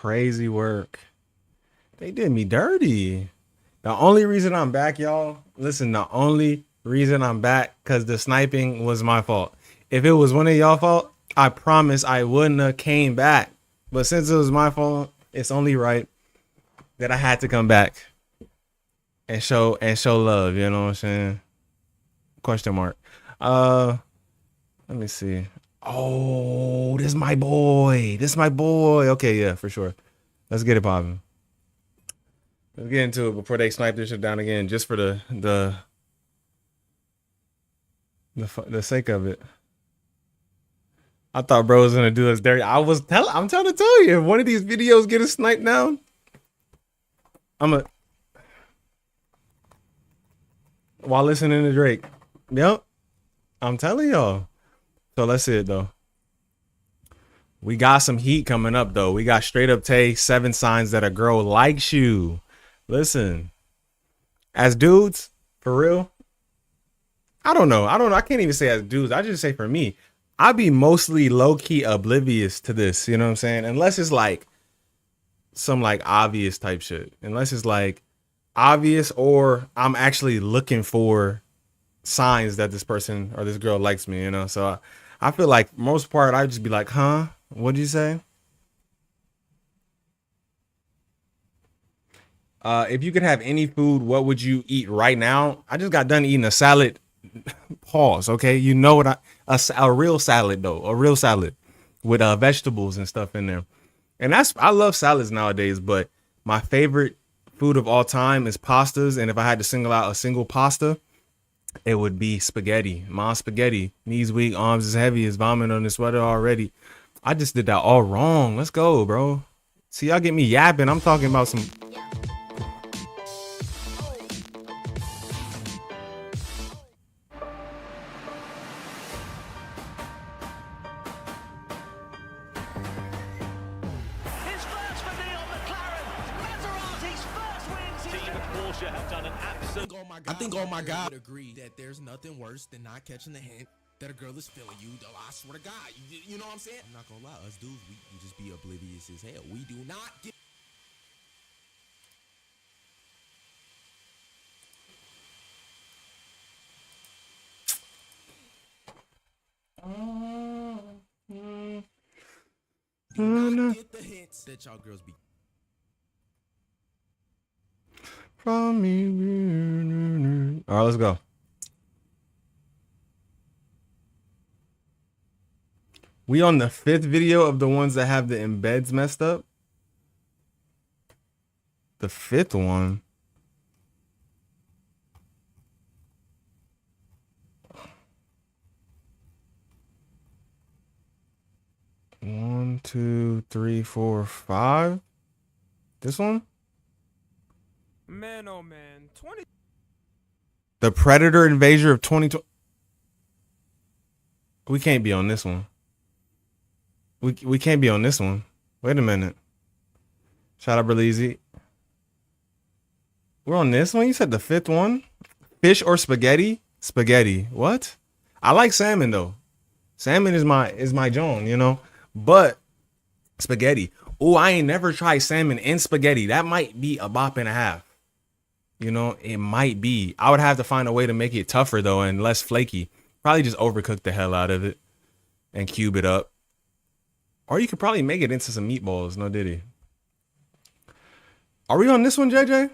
crazy work. They did me dirty. The only reason I'm back, y'all, listen, the only reason I'm back, because the sniping was my fault. If it was one of y'all fault, I promise I wouldn't have came back. But since it was my fault, it's only right that I had to come back and show love, you know what I'm saying? Question mark. Uh Let me see. Oh, this is my boy. This is my boy. Okay, yeah, for sure. Let's get it popping. Let's get into it before they snipe this shit down again, just for the sake of it. I thought bro was gonna do us dirty. I'm trying to tell you, if one of these videos get a snipe down, I'm a while listening to Drake. Yep, I'm telling y'all. So let's see it though. We got some heat coming up though. We got straight up Tay, 7 signs that a girl likes you. Listen, as dudes, for real, I don't know. I can't even say as dudes. I just say for me, I be mostly low key oblivious to this. You know what I'm saying? Unless it's like some like obvious type shit. Unless it's like obvious or I'm actually looking for signs that this person or this girl likes me. You know, so I feel like most part I just be like, huh? What'd you say? If you could have any food, what would you eat right now? I just got done eating a salad. Pause. Okay, you know what? A real salad though, a real salad with vegetables and stuff in there. And I love salads nowadays, but my favorite food of all time is pastas. And if I had to single out a single pasta, it would be spaghetti. Mom's spaghetti. Knees weak, arms is heavy, is vomit on the sweater already. I just did that all wrong. Let's go, bro. See, y'all get me yapping. I'm talking about some. His first for Neil McLaren. Maserati's first win. Team Porsche have done an absolute. I think all my guys would agree that there's nothing worse than not catching the hint that a girl is feeling you. Though I swear to God, you know what I'm saying? I'm not gonna lie, us dudes, we just be oblivious as hell. We do not get. Do not get the hints that y'all girls be. From me. All right, let's go. We on the 5th video of the ones that have the embeds messed up. The 5th one. One, two, three, four, five. This one? Man, oh man, 20. The Predator Invasion of 2020. We can't be on this one. We can't be on this one. Wait a minute. Shout out Berleezy. We're on this one? You said the 5th one? Fish or spaghetti? Spaghetti. What? I like salmon though. Salmon is my Joan, you know? But spaghetti. Oh, I ain't never tried salmon and spaghetti. That might be a bop and a half. You know, it might be. I would have to find a way to make it tougher though and less flaky. Probably just overcook the hell out of it and cube it up. Or you could probably make it into some meatballs. No diddy. Are we on this one, JJ?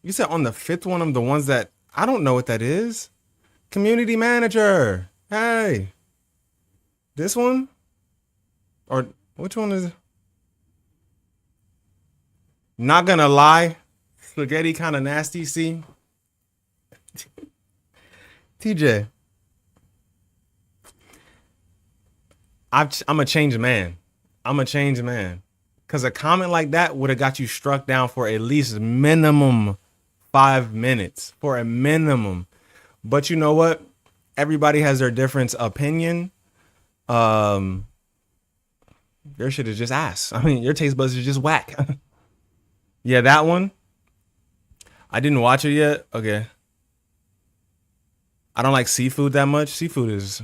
You said on the 5th one of the ones that I don't know what that is. Community manager. Hey. This one? Or which one is it? Not gonna lie. Spaghetti kind of nasty, see? TJ. I'm a changed man. I'm a changed man. Because a comment like that would have got you struck down for at least minimum 5 minutes. For a minimum. But you know what? Everybody has their different opinion. Your shit is just ass. I mean, your taste buds is just whack. Yeah, that one. I didn't watch it yet. Okay. I don't like seafood that much. Seafood is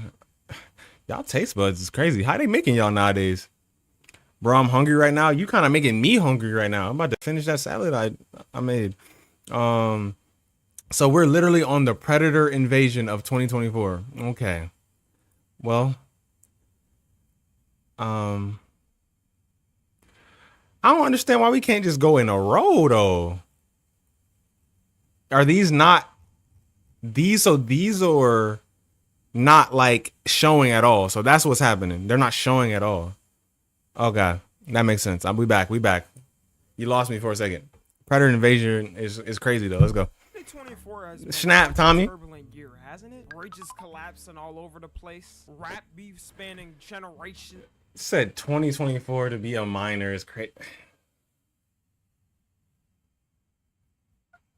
y'all taste buds is crazy. How they making y'all nowadays? Bro, I'm hungry right now. You kind of making me hungry right now. I'm about to finish that salad I made. So we're literally on the Predator invasion of 2024. Okay. Well, I don't understand why we can't just go in a row though. Are these not these are not like showing at all. So that's what's happening. They're not showing at all. Okay. That makes sense. We back. You lost me for a second. Predator invasion is crazy though. Let's go. 2024 has been Snap, a Tommy. turbulent year, hasn't it? Rages collapsing all over the place. Rap beef spanning generations. Said 2024 to be a minor is crazy.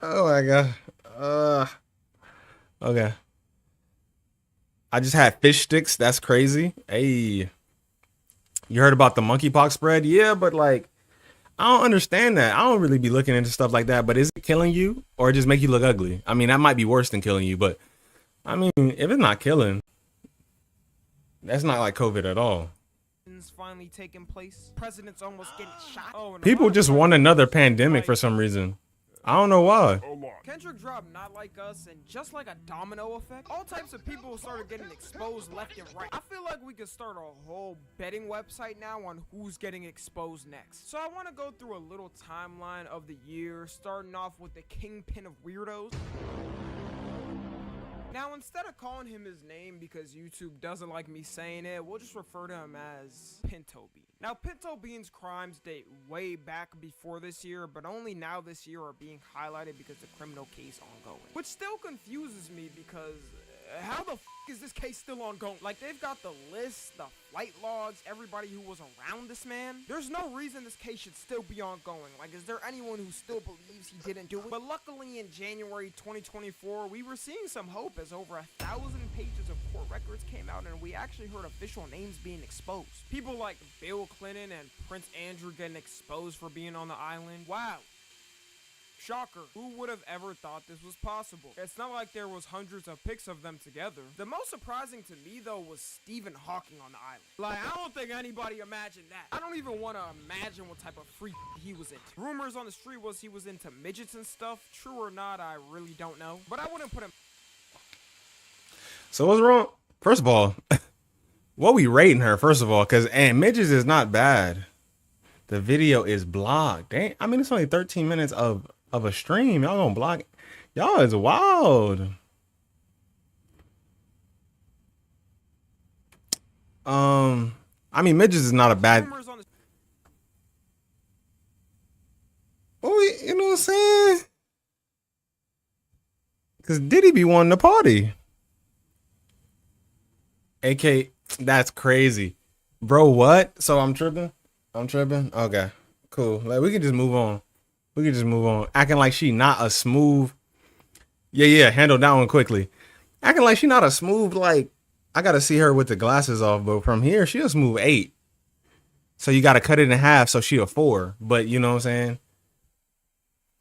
Oh my god. Okay. I just had fish sticks. That's crazy. Hey. You heard about the monkeypox spread? Yeah, but like I don't understand that. I don't really be looking into stuff like that, but is it killing you or just make you look ugly? I mean, that might be worse than killing you, but I mean, if it's not killing, that's not like COVID at all. Finally taking place. President's almost getting shot. Oh, People just want another pandemic for some reason. I don't know why. Kendrick dropped Not Like Us, and just like a domino effect, all types of people started getting exposed left and right. I feel like we could start a whole betting website now on who's getting exposed next. So I want to go through a little timeline of the year, starting off with the kingpin of weirdos. Now, instead of calling him his name because YouTube doesn't like me saying it, we'll just refer to him as Pinto Bean. Now, Pinto Bean's crimes date way back before this year, but only now this year are being highlighted because the criminal case ongoing. Which still confuses me because how the f is this case still ongoing? Like, they've got the list, the flight logs, everybody who was around this man. There's no reason this case should still be ongoing. Like, is there anyone who still believes he didn't do it? But luckily in January 2024, we were seeing some hope as over 1,000 pages of court records came out and we actually heard official names being exposed. People like Bill Clinton and Prince Andrew getting exposed for being on the island. Wow. Shocker. Who would have ever thought this was possible? It's not like there was hundreds of pics of them together. The most surprising to me though was Stephen Hawking on the island. Like, I don't think anybody imagined that. I don't even want to imagine what type of freak he was into. Rumors on the street was he was into midgets and stuff. True or not, I really don't know. But I wouldn't put him. So what's wrong? First of all, what we rating her? First of all, because midgets is not bad. The video is blocked. Dang, I mean it's only 13 minutes of a stream. Y'all gonna block it? Y'all is wild. I mean midgets is not a bad. Oh, you know what I'm saying? Cause Diddy be wanting to party. AK, that's crazy, bro. What? So I'm tripping. Okay, cool. Like we can just move on. Acting like she not a smooth. Yeah. Handle that one quickly. Acting like she not a smooth. Like I gotta see her with the glasses off, but from here she a smooth 8. So you gotta cut it in half, so she a 4. But you know what I'm saying.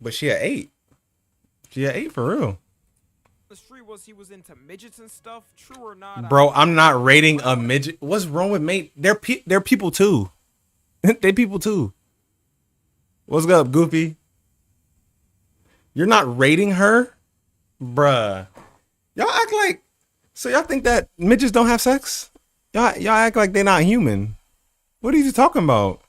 But she a 8. She a 8 for real. The street was he was into midgets and stuff. True or not, bro? I'm not rating a midget. What's wrong with mate? They're people too. They people too. What's up, Goofy? You're not rating her, bruh. Y'all act like so. Y'all think that midgets don't have sex? Y'all act like they're not human. What are you talking about?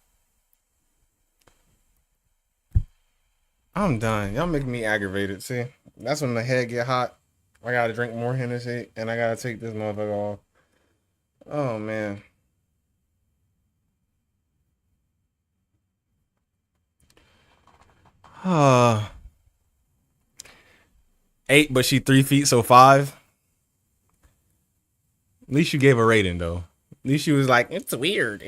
I'm done. Y'all make me aggravated. See, that's when the head get hot. I gotta drink more Hennessy and I gotta take this motherfucker off. Oh man. Uh 8, but she 3 feet, so 5. At least you gave a rating though. At least she was like, it's weird.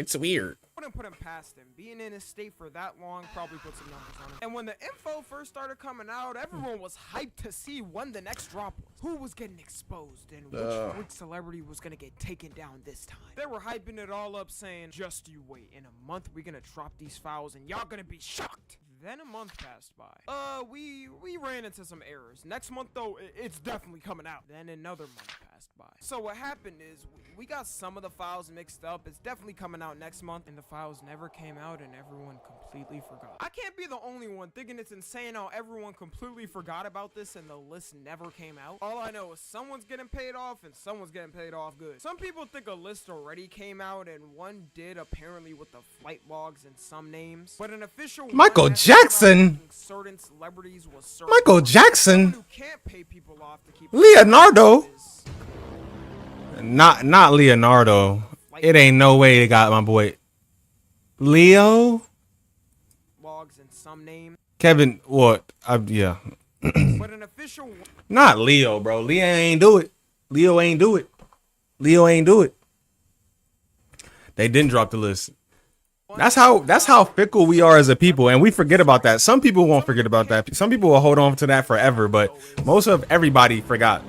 Wouldn't put him past him. Being in his state for that long probably put some numbers on him. And when the info first started coming out, everyone was hyped to see when the next drop was. Who was getting exposed and which freak celebrity was gonna get taken down this time. They were hyping it all up saying, just you wait. In a month, we're gonna drop these files and y'all gonna be shocked. Then a month passed by. We ran into some errors. Next month though, it's definitely coming out. Then another month passed by. So what happened is we got some of the files mixed up. It's definitely coming out next month, and the files never came out, and everyone completely forgot. I can't be the only one thinking it's insane how everyone completely forgot about this and the list never came out. All I know is someone's getting paid off and someone's getting paid off good. Some people think a list already came out, and one did apparently with the flight logs and some names, but an official Michael one that Jackson. came out certain celebrities was certain. Michael Jackson. Someone who can't pay people off to keep Leonardo. is Not Leonardo. It ain't no way they got my boy Leo. logs and some names, Kevin, what? Yeah. but an official one Not Leo, bro. Leo ain't do it. Leo ain't do it. Leo ain't do it. They didn't drop the list. That's how fickle we are as a people, and we forget about that. Some people won't forget about that. Some people will hold on to that forever, but most of everybody forgot.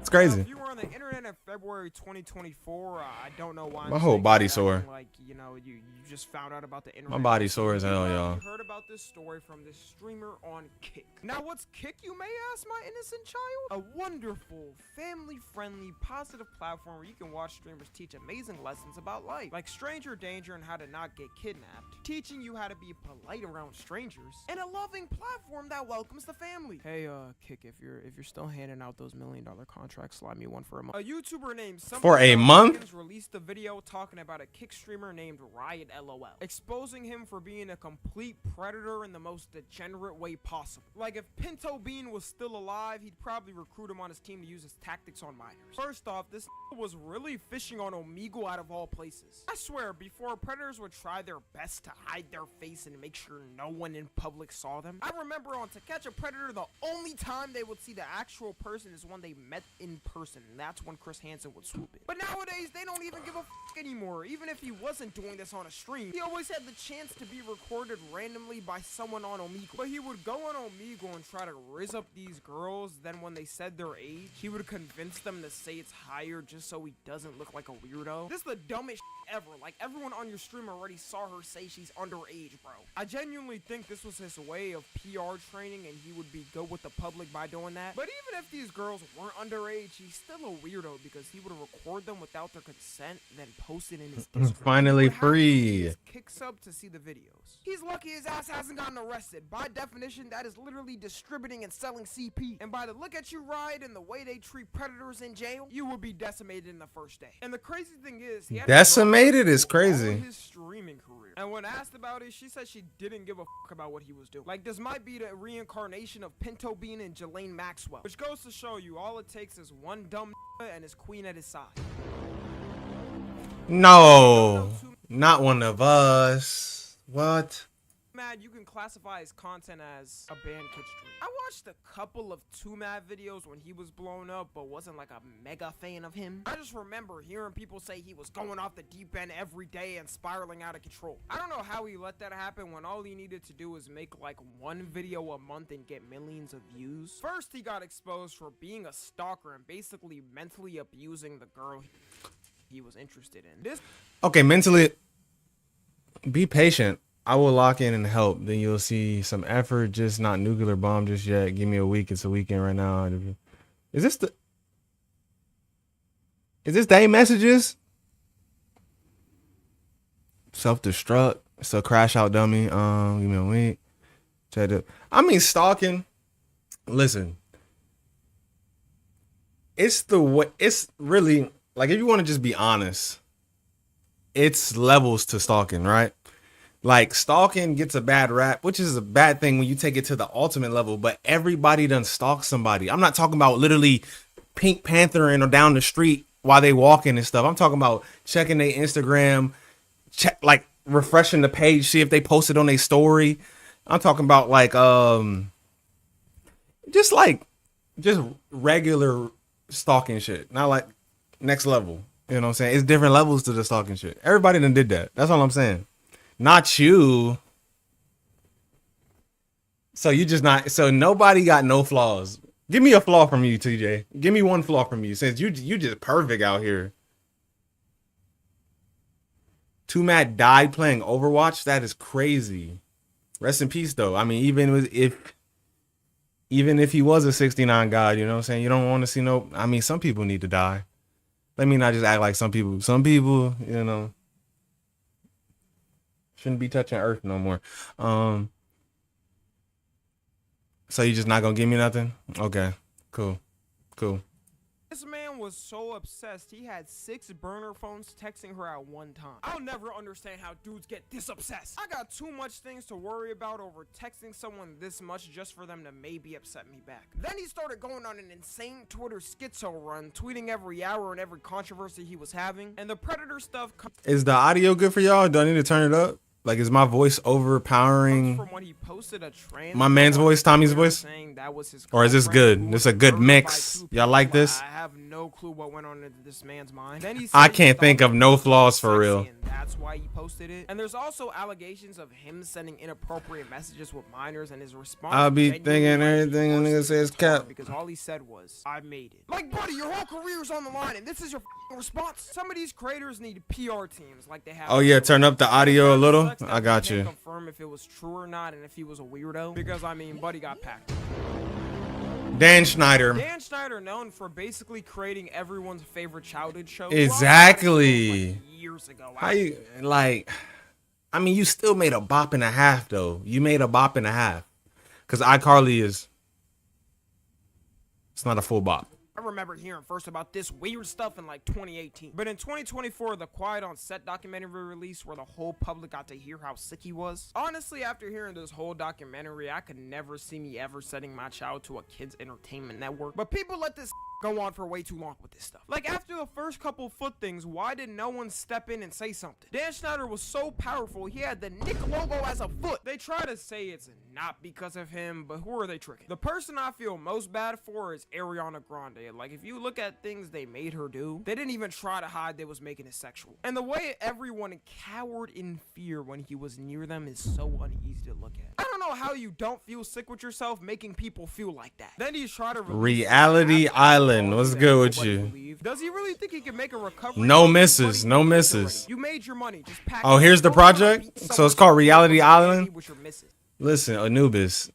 It's crazy. If you were on the internet in February 2024, I don't know why. My I'm whole saying body that, sore. Like, you know, you just found out about the internet. My body's sore as hell, You y'all. heard about this story from this streamer on Kick. Now, what's Kick, you may ask, my innocent child? A wonderful, family-friendly, positive platform where you can watch streamers teach amazing lessons about life, like stranger danger and how to not get kidnapped, teaching you how to be polite around strangers, and a loving platform that welcomes the family. Hey, Kick, if you're still handing out those $1 million contracts, slide me one for a month. A YouTuber named For a month? released a video talking about a Kick streamer named Riot LOL, exposing him for being a complete predator in the most degenerate way possible. Like, if Pinto Bean was still alive, he'd probably recruit him on his team to use his tactics on minors. First off, this was really fishing on Omegle out of all places. I swear, before predators would try their best to hide their face and make sure no one in public saw them. I remember on To Catch a Predator, the only time they would see the actual person is when they met in person, and that's when Chris Hansen would swoop in. But nowadays, they don't even give a f anymore. Even if he wasn't doing this on a stream, he always had the chance to be recorded randomly by someone on Omegle. But he would go on Omegle and try to rizz up these girls, then when they said their age, he would convince them to say it's higher just so he doesn't look like a weirdo. This is the dumbest ever. Like, everyone on your stream already saw her say she's underage, bro. I genuinely think this was his way of PR training, and he would be good with the public by doing that. But even if these girls weren't underage, he's still a weirdo because he would record them without their consent, then post it in his Discord. Finally What happens free. is Kick sub to see the videos. He's lucky his ass hasn't gotten arrested. By definition, that is literally distributing and selling CP. And by the look at you ride and the way they treat predators in jail, you will be decimated in the first day. And the crazy thing is, he had to Decimated drop is crazy. all of his streaming career. And when asked about it, she said she didn't give a fuck about what he was doing. Like, this might be the reincarnation of Pinto Bean and Jelaine Maxwell, which goes to show you all it takes is one dumb and his queen at his side. No, not one of us. What? Mad, you can classify his content as a banned kid stream. I watched a couple of 2Mad videos when he was blown up, but wasn't like a mega fan of him. I just remember hearing people say he was going off the deep end every day and spiraling out of control. I don't know how he let that happen when all he needed to do was make like one video a month and get millions of views. First, he got exposed for being a stalker and basically mentally abusing the girl he was interested in. This Okay, mentally, be patient. I will lock in and help. Then you'll see some effort. Just not nuclear bomb just yet. Give me a week. It's a weekend right now. Is this day messages? Self-destruct. So crash out dummy. Give me a week. Check it. I mean, stalking. Listen. It's really, like, if you want to just be honest, it's levels to stalking, right? Like, stalking gets a bad rap, which is a bad thing when you take it to the ultimate level, but everybody done stalk somebody. I'm not talking about literally Pink Panthering or down the street while they walking and stuff. I'm talking about checking their Instagram, like refreshing the page, see if they posted on their story. I'm talking about like just regular stalking shit, not like next level. You know what I'm saying? It's different levels to the stalking shit. Everybody done did that. That's all I'm saying. Not you. So you just not. So nobody got no flaws. Give me a flaw from you, TJ. Give me one flaw from you, since you just perfect out here. 2Mad died playing Overwatch. That is crazy. Rest in peace, though. I mean, even if he was a 69 god, you know what I'm saying? You don't want to see no. I mean, some people need to die. Let me not just act like some people. Some people, you know, shouldn't be touching Earth no more. So you just not gonna give me nothing? Okay, cool. This man was so obsessed, he had 6 burner phones texting her at one time. I'll never understand how dudes get this obsessed. I got too much things to worry about over texting someone this much just for them to maybe upset me back. Then he started going on an insane Twitter schizo run, tweeting every hour and every controversy he was having. And the Predator stuff Is the audio good for y'all? Do I need to turn it up? Like, is my voice overpowering from when he posted a trans my man's voice, Tommy's voice? saying that was his Or is this good? This is a good mix. Y'all like this? I have no clue what went on in this man's mind. Then he I said can't he think thought of it no was flaws for sexy real. and that's why he posted it. And there's also allegations of him sending inappropriate messages with minors, and his response. I'll be genuinely thinking might be everything a worse nigga than says retarded, cap. because all he said was, "I made it." Like, buddy, your whole career's on the line, and this is your response. Some of these creators need PR teams like they have. Oh yeah, turn up the audio a little. I got Can't you. confirm if it was true or not, and if he was a weirdo, because I mean, buddy got packed. Dan Schneider. Dan Schneider, known for basically creating everyone's favorite childhood show. Exactly. Like years ago. How you like? I mean, you still made a bop and a half though. You made a bop and a half, because iCarly is. It's not a full bop. I remember hearing first about this weird stuff in like 2018. But in 2024, the Quiet on Set documentary released where the whole public got to hear how sick he was. Honestly, after hearing this whole documentary, I could never see me ever sending my child to a kid's entertainment network. But people let this go on for way too long with this stuff. Like, after the first couple foot things, why did no one step in and say something? Dan Schneider was so powerful, he had the Nick logo as a foot. They try to say it's not because of him, but who are they tricking? The person I feel most bad for is Ariana Grande. Like, if you look at things they made her do, they didn't even try to hide they was making it sexual. And the way everyone cowered in fear when he was near them is so uneasy to look at. I don't know how you don't feel sick with yourself making people feel like that. Then he's trying to Reality Island. What's good with you? believe. Does he really think he can make a recovery? No misses. No misses. You made your money. Just pack Oh, it here's up. the Go out and project? beat So someone it's called up Reality with Island? your misses. Listen, Anubis.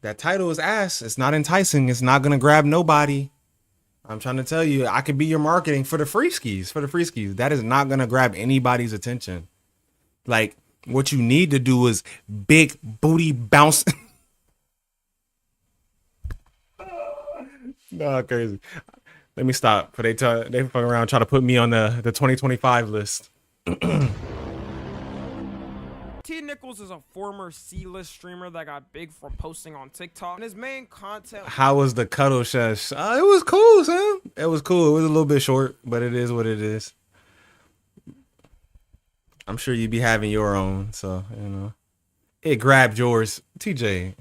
That title is ass. It's not enticing. It's not gonna grab nobody. I'm trying to tell you, I could be your marketing for the free skis. For the free skis, that is not gonna grab anybody's attention. Like, what you need to do is big booty bounce. No, crazy. Let me stop. But they fuck around try to put me on the 2025 list. T. Nichols is a former C-list streamer that got big from posting on TikTok, and his main content. How was the cuddle sesh? It was cool, Sam. It was cool. It was a little bit short, but it is what it is. I'm sure you'd be having your own, so you know. It grabbed yours, TJ.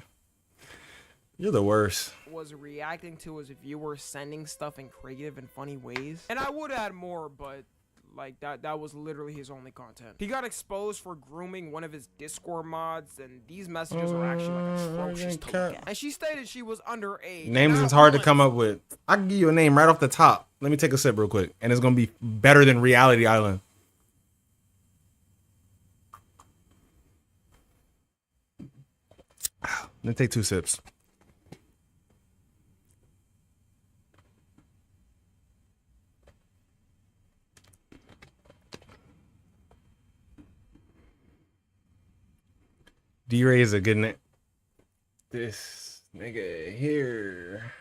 You're the worst. Was reacting to his viewers sending stuff in creative and funny ways, and I would add more, but like that was literally his only content. He got exposed for grooming one of his Discord mods, and these messages are actually like atrocious to look at. And she stated she was underage. Names Not is hard to once. come up with. I can give you a name right off the top. Let me take a sip real quick, and it's gonna be better than Reality Island. Let me take 2 sips. D-Ray is a good name. This nigga here.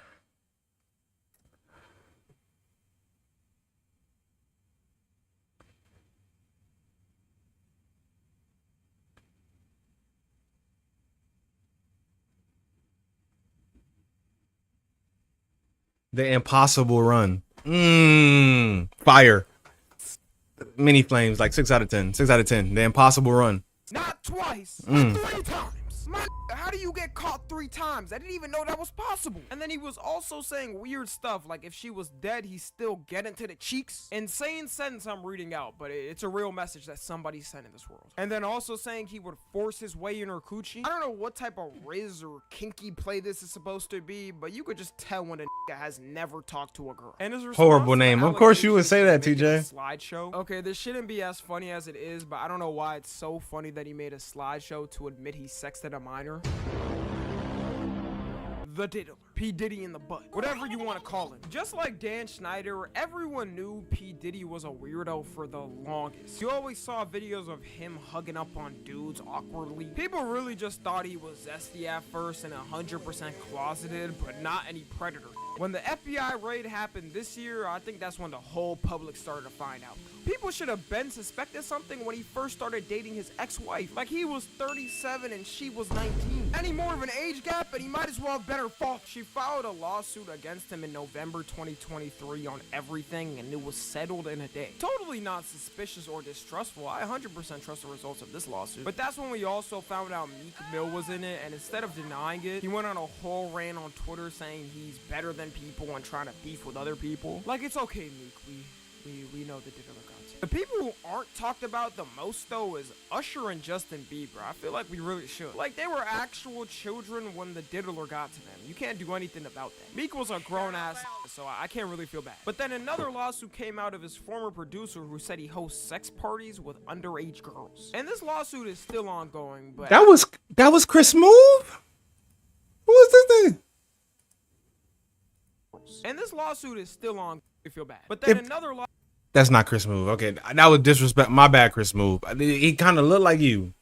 The Impossible Run. Fire. Mini Flames, like 6 out of 10. 6 out of 10. The Impossible Run. Not twice, but 3 times. Man, how do you get caught 3 times? I didn't even know that was possible. And then he was also saying weird stuff, like if she was dead, he'd still get into the cheeks. Insane sentence I'm reading out, but it's a real message that somebody sent in this world. And then also saying he would force his way in her coochie. I don't know what type of riz or kinky play this is supposed to be, but you could just tell when a nigga has never talked to a girl. And his Horrible name. Of course you would say that, TJ. Slideshow. Okay, this shouldn't be as funny as it is, but I don't know why it's so funny that he made a slideshow to admit he sexted a minor. The diddler. P. Diddy in the butt. Whatever you want to call him. Just like Dan Schneider, everyone knew P. Diddy was a weirdo for the longest. You always saw videos of him hugging up on dudes awkwardly. People really just thought he was zesty at first and 100% closeted, but not any predator. When the FBI raid happened this year, I think that's when the whole public started to find out. People should have been suspected something when he first started dating his ex-wife. Like he was 37 and she was 19. Any more of an age gap and he might as well have been her fault. She filed a lawsuit against him in November 2023 on everything and it was settled in a day. Totally not suspicious or distrustful. I 100% trust the results of this lawsuit. But that's when we also found out Meek Mill was in it, and instead of denying it, he went on a whole rant on Twitter saying he's better than people and trying to beef with other people. Like, it's okay, Meek, we know the diddler got you. The people who aren't talked about the most though is Usher and Justin Bieber. I feel like we really should. Like, they were actual children when the diddler got to them. You can't do anything about that. Meek was a grown ass, so I can't really feel bad. But then another lawsuit came out of his former producer who said he hosts sex parties with underage girls. And this lawsuit is still ongoing, but That was Chris Smooth? Who was this thing? And this lawsuit is still on. I feel bad. But then another lawsuit. That's not Chris Smooth. Okay, that was disrespect. My bad, Chris Smooth. He kind of looked like you.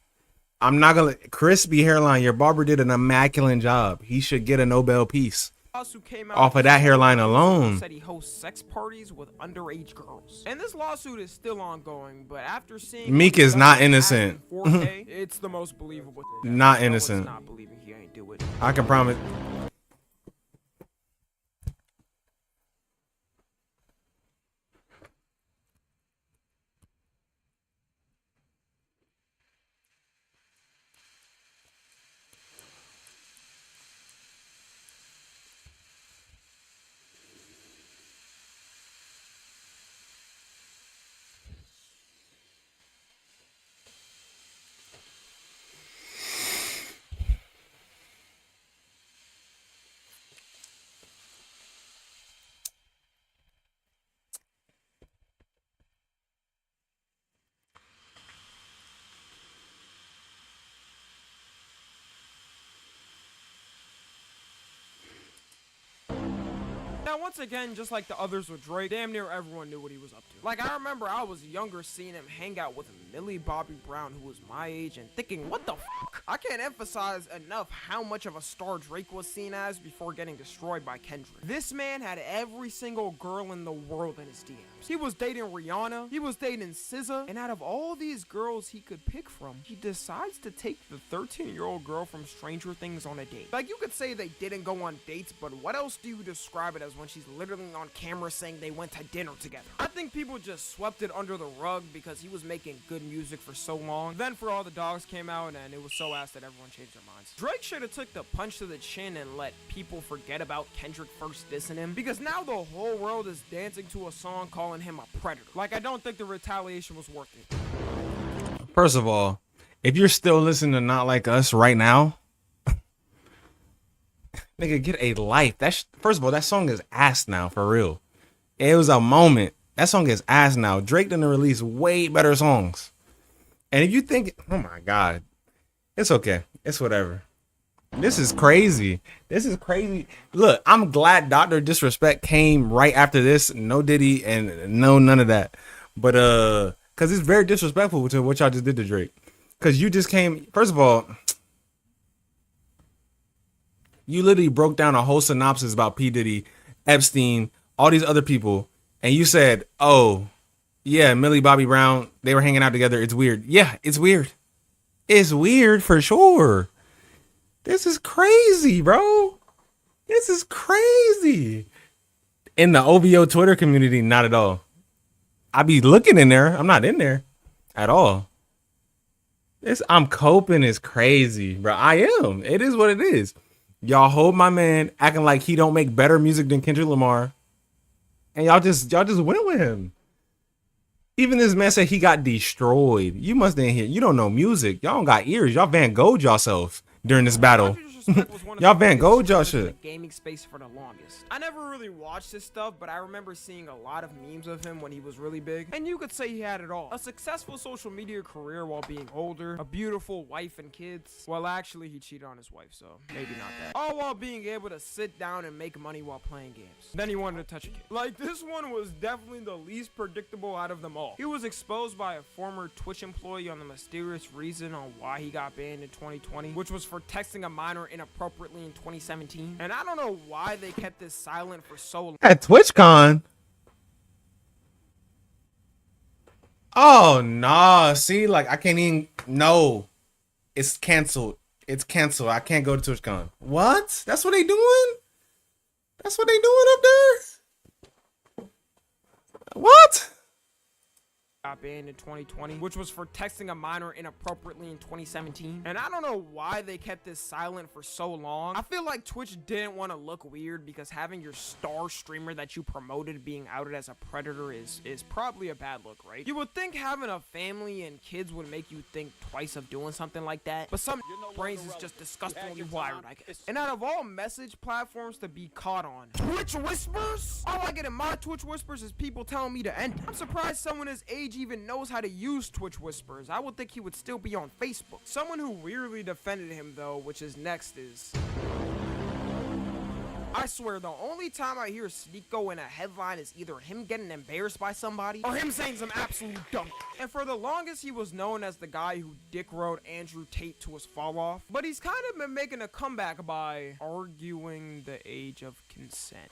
I'm not gonna. Crispy hairline. Your barber did an immaculate job. He should get a Nobel Peace. Lawsuit came out Off of that hairline alone. Said he hosts sex parties with underage girls. And this lawsuit is still ongoing, but after seeing Meek is not innocent. 4K, it's the most believable thing. Not No one's innocent. not believing he ain't do it. I can promise. Now, once again, just like the others with Drake, damn near everyone knew what he was up to. Like, I remember I was younger seeing him hang out with Millie Bobby Brown, who was my age, and thinking, what the fuck? I can't emphasize enough how much of a star Drake was seen as before getting destroyed by Kendrick. This man had every single girl in the world in his DMs. He was dating Rihanna, he was dating SZA, and out of all these girls he could pick from, he decides to take the 13-year-old girl from Stranger Things on a date. Like, you could say they didn't go on dates, but what else do you describe it as when she's literally on camera saying they went to dinner together? I think people just swept it under the rug because he was making good music for so long. Then For All the Dogs came out and it was so ass that everyone changed their minds. Drake should have took the punch to the chin and let people forget about Kendrick first dissing him, because now the whole world is dancing to a song calling him a predator. Like, I don't think the retaliation was worth it. First of all, if you're still listening to Not Like Us right now, nigga, get a life. First of all, that song is ass now, for real. It was a moment. That song is ass now. Drake done release way better songs. And if you think, oh my God, it's okay. It's whatever. This is crazy. This is crazy. Look, I'm glad Dr. Disrespect came right after this. No Diddy and no none of that. But because it's very disrespectful to what y'all just did to Drake. Because you just came, first of all, you literally broke down a whole synopsis about P. Diddy, Epstein, all these other people, and you said, oh, yeah, Millie Bobby Brown, they were hanging out together. It's weird. Yeah, it's weird. It's weird for sure. This is crazy, bro. This is crazy. In the OVO Twitter community, not at all. I be looking in there. I'm not in there at all. I'm coping is crazy, bro. I am. It is what it is. Y'all hold my man acting like he don't make better music than Kendrick Lamar, and y'all just went with him. Even this man said he got destroyed. You must didn't hear. You don't know music. Y'all don't got ears. Y'all Van Gogh'd yourself during this battle. Y'all Van Gogh'd y'all shit. Gaming space for the longest. I never really watched his stuff, but I remember seeing a lot of memes of him when he was really big. And you could say he had it all. A successful social media career while being older, a beautiful wife and kids. Well, actually, he cheated on his wife, so maybe not that. All while being able to sit down and make money while playing games. Then he wanted to touch a kid. Like, this one was definitely the least predictable out of them all. He was exposed by a former Twitch employee on the mysterious reason on why he got banned in 2020, which was for texting a minor inappropriately in 2017. And I don't know why they kept this silent for so long. At TwitchCon. Oh nah. See, like I can't even. No, it's canceled. It's canceled. I can't go to TwitchCon. What? That's what they doing? That's what they doing up there? What? Got banned in 2020, which was for texting a minor inappropriately in 2017. And I don't know why they kept this silent for so long. I feel like Twitch didn't want to look weird because having your star streamer that you promoted being outed as a predator is probably a bad look, right? You would think having a family and kids would make you think twice of doing something like that, but some brains is just disgustingly wired, I guess. And out of all message platforms to be caught on, Twitch Whispers? All I get in my Twitch Whispers is people telling me to end it. I'm surprised someone his age even knows how to use Twitch Whispers. I would think he would still be on Facebook. Someone who weirdly defended him though, which is next, is I swear the only time I hear Sneeko in a headline is either him getting embarrassed by somebody or him saying some absolute dumb. And for the longest he was known as the guy who dick rode Andrew Tate to his fall off, but he's kind of been making a comeback by arguing the age of consent.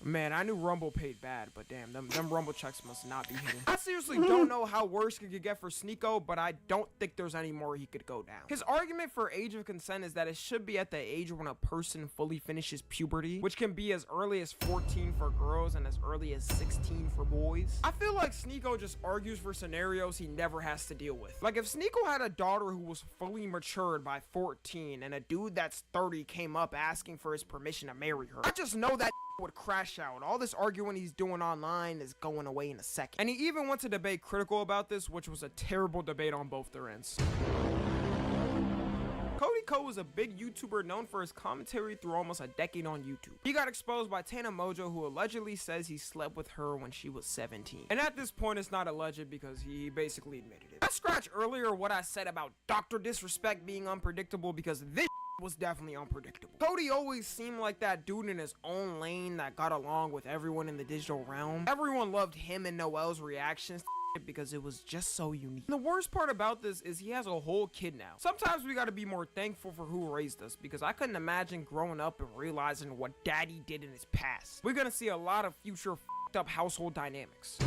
Man, I knew Rumble paid bad, but damn, them Rumble checks must not be hitting. I seriously don't know how worse it could get for Sneeko, but I don't think there's any more he could go down. His argument for age of consent is that it should be at the age when a person fully finishes puberty, which can be as early as 14 for girls and as early as 16 for boys. I feel like Sneeko just argues for scenarios he never has to deal with. Like if Sneeko had a daughter who was fully matured by 14 and a dude that's 30 came up asking for his permission to marry her, I just know that would crash out. All this arguing he's doing online is going away in a second. And he even went to debate Critical about this, which was a terrible debate on both their ends. Cody Ko is a big YouTuber known for his commentary through almost a decade on YouTube. He got exposed by Tana Mojo, who allegedly says he slept with her when she was 17. And at this point, it's not alleged because he basically admitted it. I scratched earlier what I said about Dr. Disrespect being unpredictable because this was definitely unpredictable. Cody always seemed like that dude in his own lane that got along with everyone in the digital realm. Everyone loved him and Noel's reactions because it was just so unique. And the worst part about this is he has a whole kid now. Sometimes we gotta be more thankful for who raised us because I couldn't imagine growing up and realizing what daddy did in his past. We're gonna see a lot of future f***ed up household dynamics.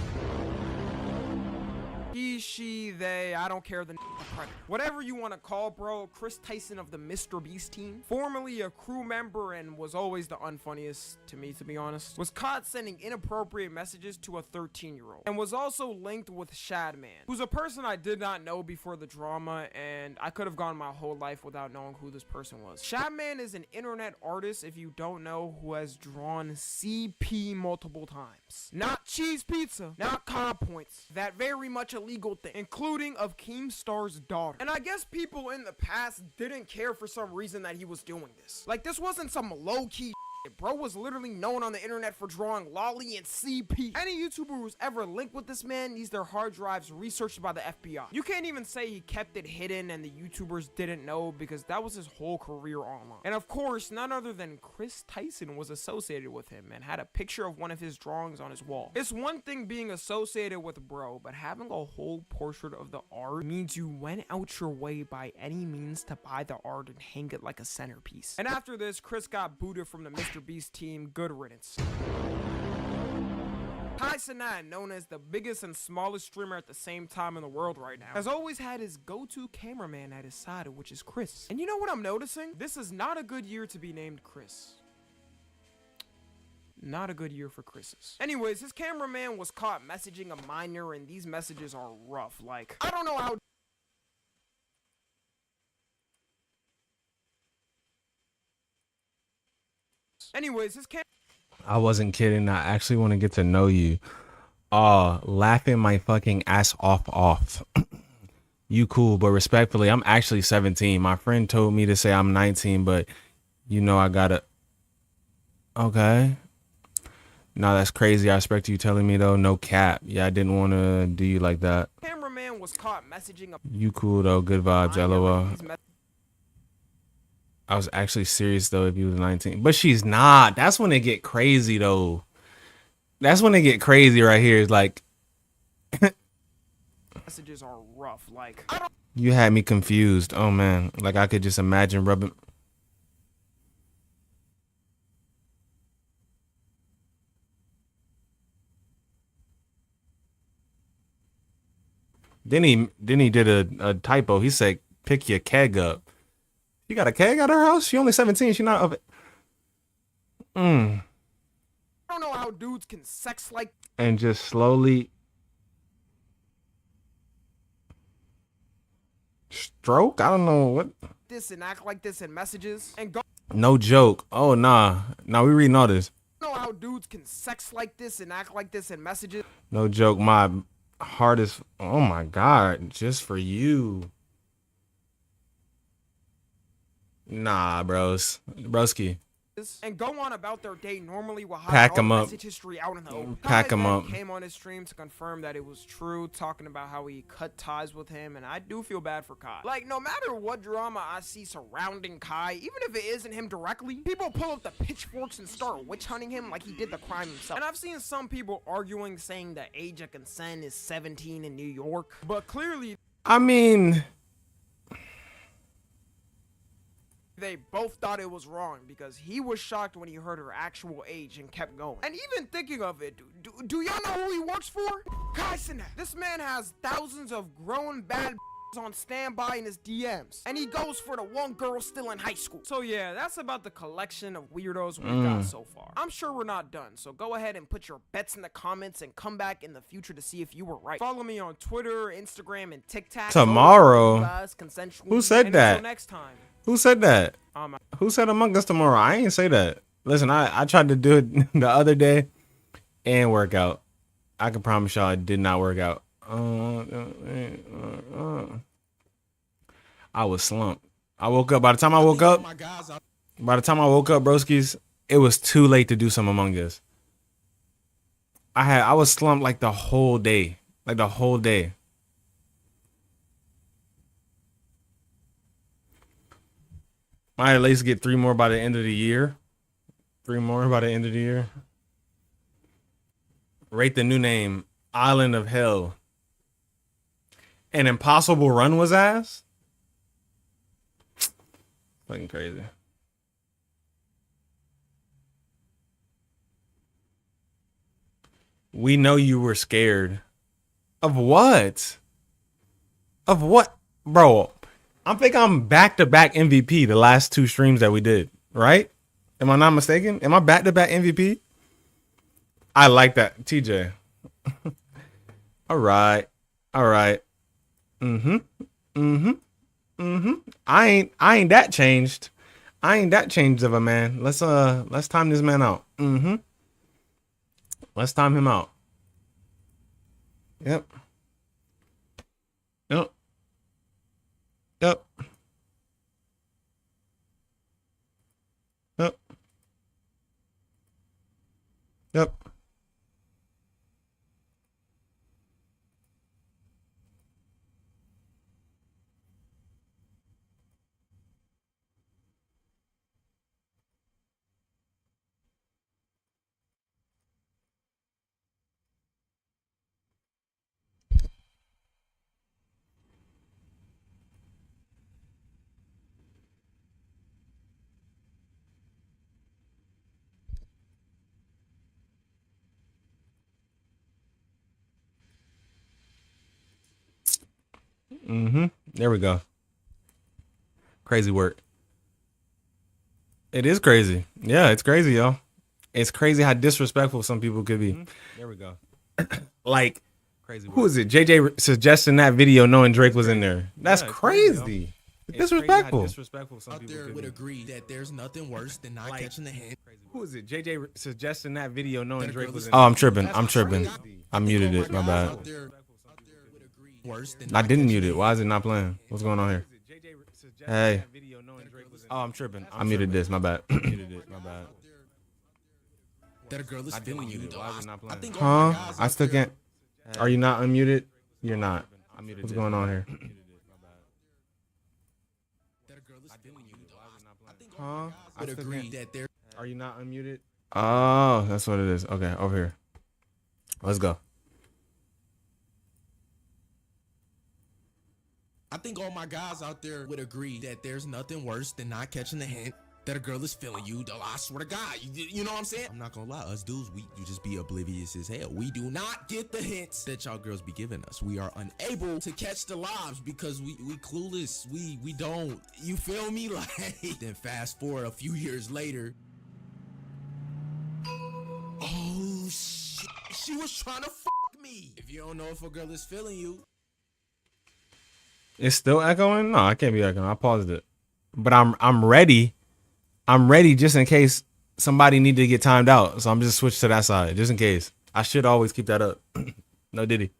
He, she, they, I don't care, the predator. Whatever you want to call bro, Chris Tyson of the Mr. Beast team, formerly a crew member and was always the unfunniest to me, to be honest, was caught sending inappropriate messages to a 13-year-old and was also linked with Shadman, who's a person I did not know before the drama, and I could have gone my whole life without knowing who this person was. Shadman is an internet artist, if you don't know, who has drawn CP multiple times. Not cheese pizza, not comp points, that very much illegal thing, including of Keemstar's daughter. And I guess people in the past didn't care for some reason that he was doing this. Like, this wasn't some low-key bro was literally known on the internet for drawing lolly and CP. Any YouTuber who's ever linked with this man needs their hard drives researched by the FBI. You can't even say he kept it hidden and the YouTubers didn't know because that was his whole career online. And of course, none other than Chris Tyson was associated with him and had a picture of one of his drawings on his wall. It's one thing being associated with bro, but having a whole portrait of the art means you went out your way by any means to buy the art and hang it like a centerpiece. And after this, Chris got booted from the Mr. Beast team. Good riddance. Kai Cenat, known as the biggest and smallest streamer at the same time in the world right now, has always had his go-to cameraman at his side, which is Chris. And you know what I'm noticing? This is not a good year to be named Chris. Not a good year for Chris's. Anyways, his cameraman was caught messaging a minor, and these messages are rough. Like, I don't know how Anyways, his camera I wasn't kidding. I actually want to get to know you. Laughing my fucking ass off. You cool, but respectfully, I'm actually 17. My friend told me to say I'm 19, but you know I gotta. Okay. No, that's crazy. I respect you telling me though. No cap. Yeah, I didn't want to do you like that. cameraman was caught messaging a You cool though. Good vibes. minor, LOL. and he's I was actually serious though if you was 19, but she's not. That's when they get crazy though. That's when they get crazy right here. It's like messages are rough. Like, I don't you had me confused. Oh man, like I could just imagine rubbing. Then he did a typo. He said, "Pick your keg up." You got a keg at her house? She only 17. She not of it. know how dudes can sex like And just slowly stroke. I don't know what. this and act like this in messages and go No joke. Oh nah. We reading all this. know how dudes can sex like this and act like this in messages. No joke. My heart is. Oh my god. Just for you. Nah, broski. And go on about their day normally while Pack hiding 'em all up. message history out in the open. Pack Kai 'em then up. Came on his stream to confirm that it was true, talking about how he cut ties with him, and I do feel bad for Kai. Like, no matter what drama I see surrounding Kai, even if it isn't him directly, people pull up the pitchforks and start witch hunting him like he did the crime himself. And I've seen some people arguing, saying the age of consent is 17 in New York, but clearly I mean, they both thought it was wrong because he was shocked when he heard her actual age and kept going. And even thinking of it, do y'all know who he works for? Kai Cenat. This man has thousands of grown bad on standby in his DMs, and he goes for the one girl still in high school. So yeah, that's about the collection of weirdos we've got so far. I'm sure we're not done, so go ahead and put your bets in the comments and come back in the future to see if you were right. Follow me on Twitter, Instagram, and TikTok. Tomorrow? Consensually. Who said And that? until next time. who said that? Um, Who said Among Us tomorrow? I ain't say that. Listen, I tried to do it the other day and work out. I can promise y'all it did not work out. I was slumped. I woke up. By the time I woke up, My guys out broskies, it was too late to do some Among Us. I was slumped like the whole day. Like the whole day. Might at least get 3 more by the end of the year. 3 more by the end of the year. Rate the new name, Island of Hell. An impossible run was ass? Fucking crazy. We know you were scared. Of what? Of what? Bro, I think I'm back-to-back MVP the last 2 streams that we did, right? Am I not mistaken? Am I back-to-back MVP? I like that, TJ. All right. I ain't that changed. I ain't that changed of a man. Let's time this man out. Let's time him out. Yep. Yep. Yep. Yep. Yep. There we go. Crazy work. It is crazy. Yeah, it's crazy, y'all. It's crazy how disrespectful some people could be. There we go. Like, crazy. Who is it? JJ suggesting that video knowing Drake was in there. That's crazy. Disrespectful. Disrespectful. Some out there would agree that there's nothing worse than not catching the hint. Who is it? JJ suggesting that video knowing Drake was in. Oh, I'm tripping. I muted it. My bad. I didn't mute it. Why is it not playing? What's going on here? Hey. Oh, I'm tripping. I muted this. My bad. That a girl is feeling you. Why is it not playing? Huh? I still can't. Are you not unmuted? You're not. What's going on here? Huh? I still can't. Are you not unmuted? Oh, that's what it is. Okay, over here. Let's go. I think all my guys out there would agree that there's nothing worse than not catching the hint that a girl is feeling you. I swear to God, you know what I'm saying? I'm not gonna lie, us dudes, you just be oblivious as hell. We do not get the hints that y'all girls be giving us. We are unable to catch the lives because we clueless. We don't. You feel me? Like, then fast forward a few years later. Oh shit! She was trying to fuck me. If you don't know if a girl is feeling you. It's still echoing? No, I can't be echoing. I paused it. But I'm ready. I'm ready just in case somebody need to get timed out. So I'm just switch to that side just in case. I should always keep that up. No diddy.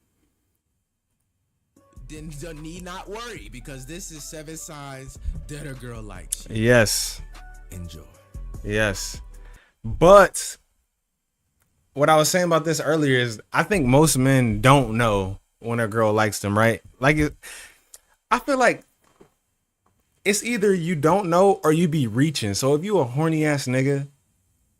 Then need not worry because this is 7 signs that a girl likes you. Yes. Enjoy. Yes. But what I was saying about this earlier is I think most men don't know when a girl likes them, right? Like I feel like it's either you don't know or you be reaching. So if you a horny ass nigga,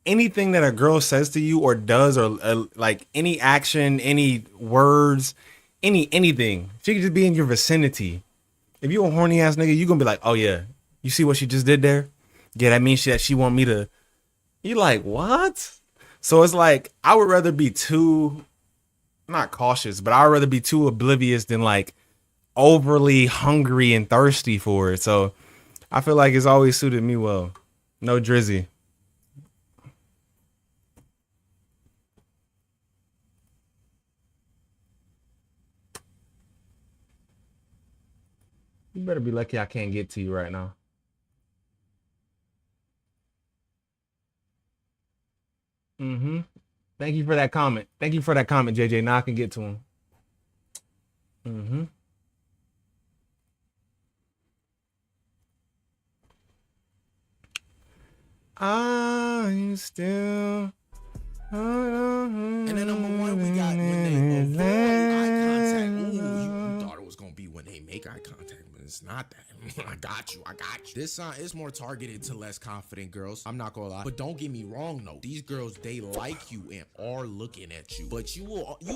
anything that a girl says to you or does or like any action, any words, anything, she could just be in your vicinity. If you a horny ass nigga, you gonna be like, oh yeah, you see what she just did there? Yeah, that means that she want me to. You like what? So it's like I would rather be too, not cautious, but I would rather be too oblivious than like overly hungry and thirsty for it. So I feel like it's always suited me well. No drizzy. You better be lucky I can't get to you right now. Thank you for that comment. JJ. Now I can get to him. Are you still? And then number 1, we got when they avoid eye contact. Ooh, you thought it was gonna be when they make eye contact, but it's not that. I got you. This sign is more targeted to less confident girls. I'm not gonna lie, but don't get me wrong though. These girls, they like you and are looking at you, but you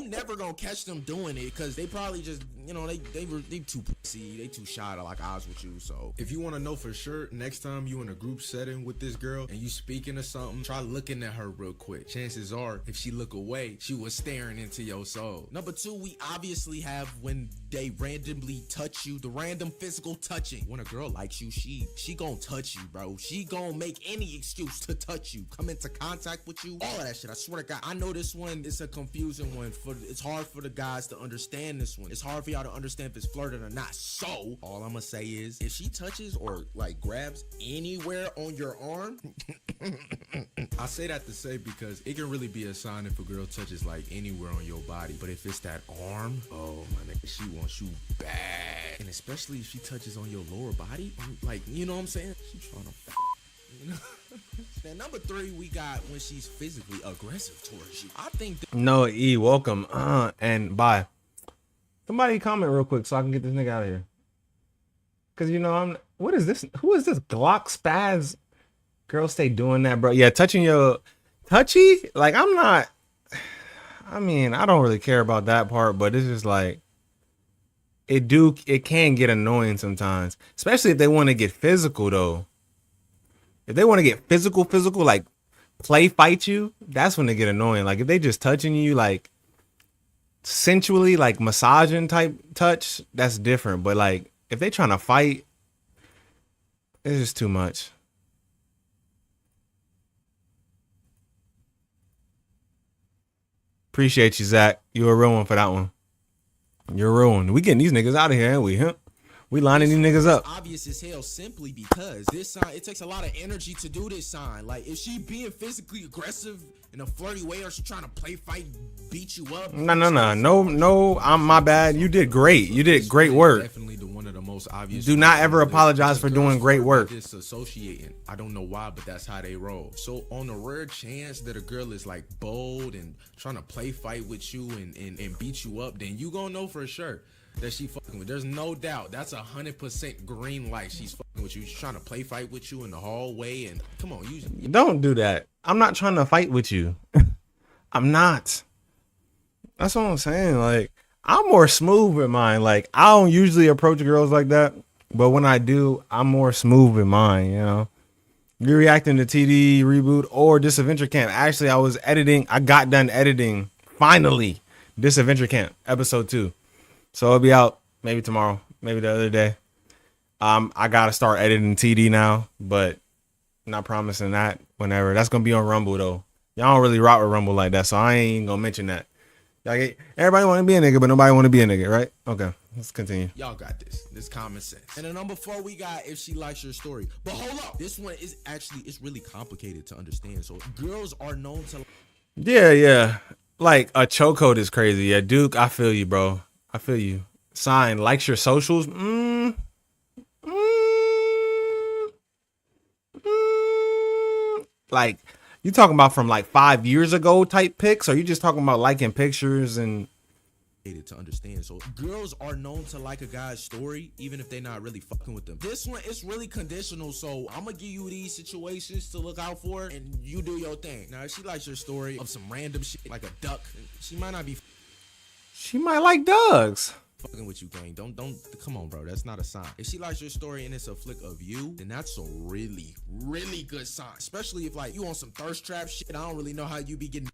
never gonna catch them doing it because they probably just, they too pussy, they too shy to lock eyes with you. So if you want to know for sure, next time you in a group setting with this girl and you speaking of something, try looking at her real quick. Chances are, if she look away, she was staring into your soul. Number 2, we obviously have when they randomly touch you, the random physical touching. When a girl likes you, she gonna touch you, bro. She gonna make any excuse to touch you, come into contact with you, all of that shit. I swear to God, I know this one is a confusing one. It's hard for the guys to understand this one. It's hard for y'all to understand if it's flirting or not. So all I'm gonna say is, if she touches or like grabs anywhere on your arm, I say that to say because it can really be a sign if a girl touches like anywhere on your body. But if it's that arm, oh my nigga, she wants you bad. And especially if she touches on your lower body, like, you know what I'm saying? She trying to you know? Then number 3, we got when she's physically aggressive towards you. I think no, welcome. And bye. Somebody comment real quick so I can get this nigga out of here. Cause what is this? Who is this? Glock spaz? Girls stay doing that, bro. Yeah, touching your touchy. Like I don't really care about that part, but it's just like it can get annoying sometimes, especially if they want to get physical though. If they want to get physical, like play fight you, that's when they get annoying. Like if they just touching you like sensually, like massaging type touch, that's different. But like if they trying to fight, it's just too much. Appreciate you, Zach. You're a real one for that one. You're a real one. We getting these niggas out of here, ain't we? Huh? We lining these niggas up. Obvious as hell simply because this sign, it takes a lot of energy to do this sign. Like if she being physically aggressive in a flirty way, or she trying to play fight, beat you up. No. I'm my bad. You did great. You did great work. Definitely the one of the most obvious. Do not ever apologize for doing great work. Disassociating. I don't know why, but that's how they roll. So on the rare chance that a girl is like bold and trying to play fight with you and beat you up, then you gonna know for sure that she fucking with. There's no doubt. That's 100% green light. She's fucking with you. She's trying to play fight with you in the hallway. And come on, you don't do that. I'm not trying to fight with you. I'm not. That's what I'm saying. Like, I'm more smooth with mine. Like, I don't usually approach girls like that, but when I do, I'm more smooth with mine, you know? You're reacting to TD Reboot or Disadventure Camp. Actually, I got done editing, finally, Disadventure Camp, episode 2. So it'll be out maybe tomorrow, maybe the other day. I gotta start editing TD now, but not promising that whenever. That's gonna be on Rumble though. Y'all don't really rock with Rumble like that, so I ain't gonna mention that. Like, everybody want to be a nigga, but nobody want to be a nigga, right? Okay, let's continue. Y'all got this. This common sense. And then number 4, we got if she likes your story. But hold up, this one is actually, it's really complicated to understand. So girls are known to. Yeah. Like a chokehold is crazy. Yeah, Duke, I feel you, bro. I feel you. Sign likes your socials. Like, you talking about from like 5 years ago type pics, or you just talking about liking pictures and to understand. So girls are known to like a guy's story even if they're not really fucking with them. This one is really conditional, so I'm gonna give you these situations to look out for and you do your thing. Now if she likes your story of some random shit like a duck, she might not be. She might like dogs. Fucking with you, gang. Don't come on, bro. That's not a sign. If she likes your story and it's a flick of you, then that's a really, really good sign. Especially if like you on some thirst trap shit. I don't really know how you be getting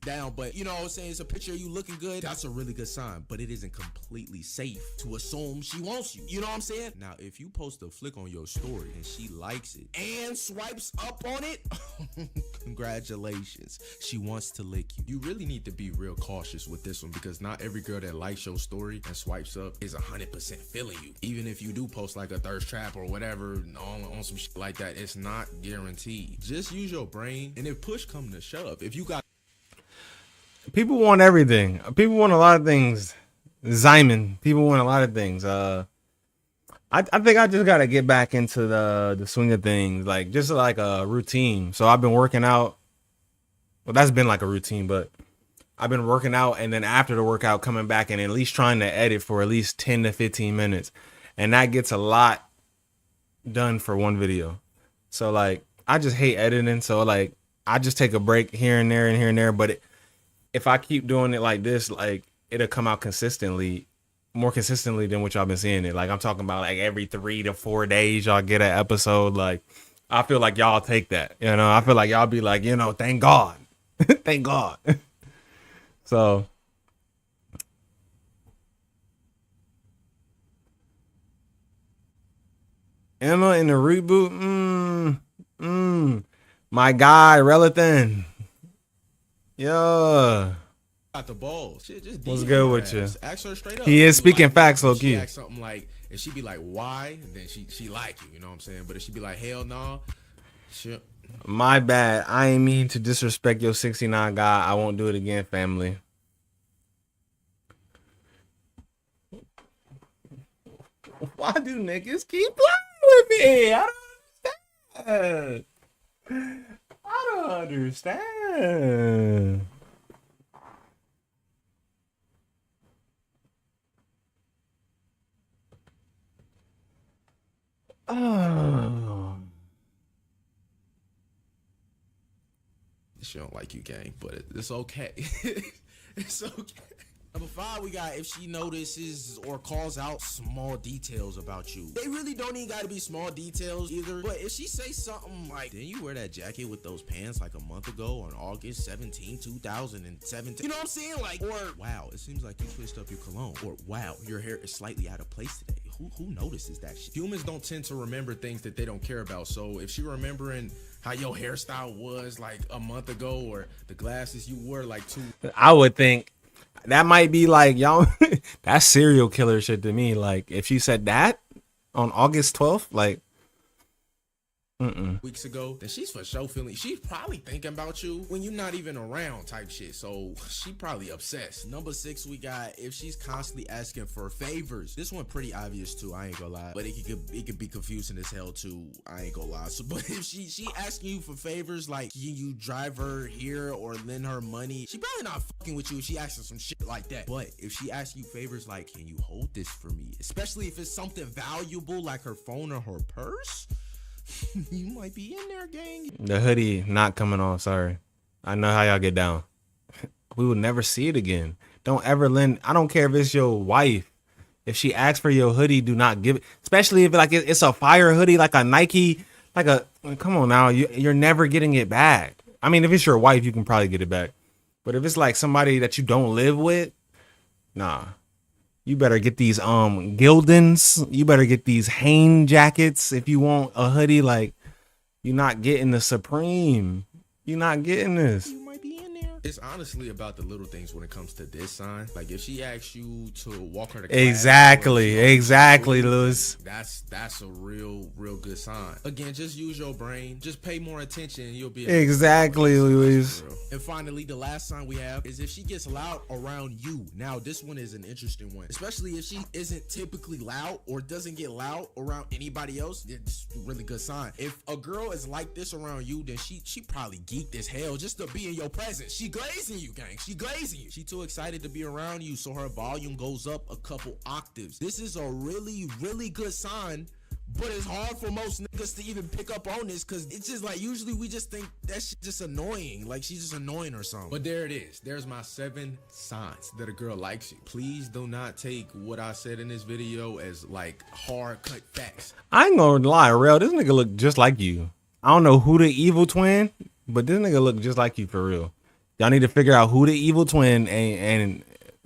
down, but you know what I'm saying, it's a picture of you looking good. That's a really good sign, but it isn't completely safe to assume she wants you. You know what I'm saying? Now, if you post a flick on your story and she likes it and swipes up on it, congratulations, she wants to lick you. You really need to be real cautious with this one because not every girl that likes your story and swipes up is 100% feeling you. Even if you do post like a thirst trap or whatever on some shit like that, it's not guaranteed. Just use your brain, and if push come to shove, if you got people want everything. People want a lot of things. Zyman. People want a lot of things. I think I just gotta get back into the swing of things, like just like a routine. So I've been working out. Well, that's been like a routine, but I've been working out, and then after the workout, coming back and at least trying to edit for at least 10 to 15 minutes, and that gets a lot done for one video. So like, I just hate editing. So like, I just take a break here and there and here and there, but if I keep doing it like this, like it'll come out consistently, more consistently than what y'all been seeing it. Like I'm talking about like every 3 to 4 days y'all get an episode. Like I feel like y'all take that, you know, I feel like y'all be like, you know, thank God, thank God. So Emma in the reboot, my guy Relathan. Yeah. Got the balls. Shit, just what's good with you? Ask her straight up. He is speaking facts, low key. Ask something like, if she be like, why? Then she like you. You know what I'm saying? But if she be like, hell no, shit. My bad. I ain't mean to disrespect your 69 guy. I won't do it again, family. Why do niggas keep playing with me? I don't understand. I don't understand. Oh. She don't like you, gang, but it's okay. It's okay. Number 5, we got if she notices or calls out small details about you. They really don't even gotta be small details either. But if she say something like, didn't you wear that jacket with those pants like a month ago on August 17, 2017? You know what I'm saying? Like, or wow, it seems like you twist up your cologne. Or wow, your hair is slightly out of place today. Who notices that shit? Humans don't tend to remember things that they don't care about. So if she remembering how your hairstyle was like a month ago or the glasses you wore like 2, I would think That might be like y'all. That's serial killer shit to me. Like if she said that on August 12th, like. Weeks ago, then she's for sure feeling. She's probably thinking about you when you're not even around, type shit. So she probably obsessed. Number 6, we got if she's constantly asking for favors. This one pretty obvious too. I ain't gonna lie, but it could be confusing as hell too. I ain't gonna lie. So, but if she asking you for favors, like can you drive her here or lend her money, she probably not fucking with you if she asking some shit like that. But if she asks you favors like, can you hold this for me, especially if it's something valuable like her phone or her purse. You might be in there, gang. The hoodie not coming off. Sorry. I know how y'all get down. We will never see it again. Don't ever lend. I don't care if it's your wife. If she asks for your hoodie, do not give it. Especially if like it's a fire hoodie, like a Nike, like a. Come on now, you're never getting it back. I mean, if it's your wife, you can probably get it back. But if it's like somebody that you don't live with, nah. You better get these Gildens. You better get these Hanes jackets if you want a hoodie. Like, you're not getting the Supreme. You're not getting this. You might be in there. It's honestly about the little things when it comes to this sign. Like if she asks you to walk her to class, exactly, Lewis. That's a real good sign. Again, just use your brain. Just pay more attention and you'll be Exactly, Lewis. And finally, the last sign we have is if she gets loud around you. Now, this one is an interesting one, especially if she isn't typically loud or doesn't get loud around anybody else. It's a really good sign. If a girl is like this around you, then she probably geeked as hell just to be in your presence. She glazing you, gang. She glazing you. She too excited to be around you, so her volume goes up a couple octaves. This is a really good sign. But it's hard for most niggas to even pick up on this because it's just like usually we just think that shit just annoying. Like she's just annoying or something. But there it is. There's my 7 signs that a girl likes you. Please do not take what I said in this video as like hard cut facts. I ain't gonna lie, real. This nigga look just like you. I don't know who the evil twin, but this nigga look just like you for real. Y'all need to figure out who the evil twin and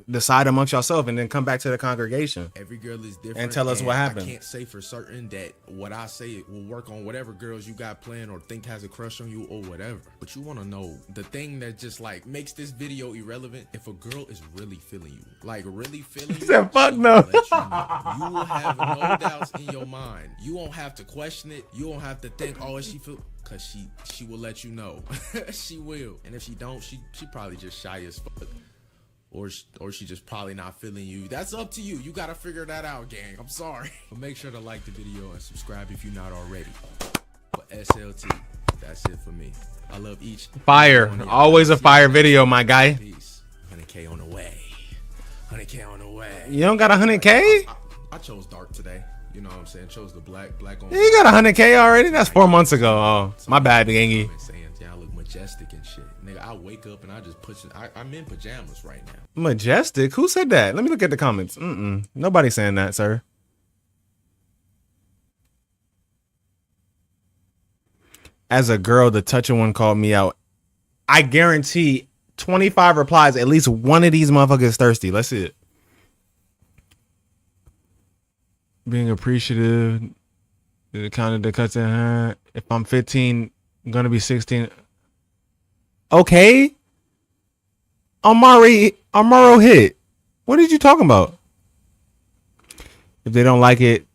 decide amongst yourself and then come back to the congregation. Every girl is different and tell us what happened. I can't say for certain that what I say will work on whatever girls you got playing or think has a crush on you or whatever. But you want to know the thing that just like makes this video irrelevant. If a girl is really feeling you, like really feeling you, said, fuck no. You will have no doubts in your mind. You won't have to question it. You won't have to think, oh, is she feel? Cause she will let you know. She will. And if she don't, she probably just shy as fuck. Or she just probably not feeling you. That's up to you. You gotta figure that out, gang. I'm sorry. But make sure to like the video and subscribe if you're not already. But SLT, that's it for me. I love each. Fire. Always a fire video, my guy. Peace. 100K on the way. 100K on the way. You don't got 100K? I chose dark today. You know what I'm saying? Chose the black on. Yeah, you got 100K already? That's 4 months ago. Oh, my bad, Gangy. I look majestic and shit. Nigga, I wake up and I just put I'm in pajamas right now. Majestic? Who said that? Let me look at the comments. Nobody's saying that, sir. As a girl, the toucher one called me out. I guarantee 25 replies, at least one of these motherfuckers is thirsty. Let's see it. Being appreciative. The kind of the cuts in her. If I'm 15, I'm gonna be 16. Okay. Amaro hit. What did you talking about? If they don't like it,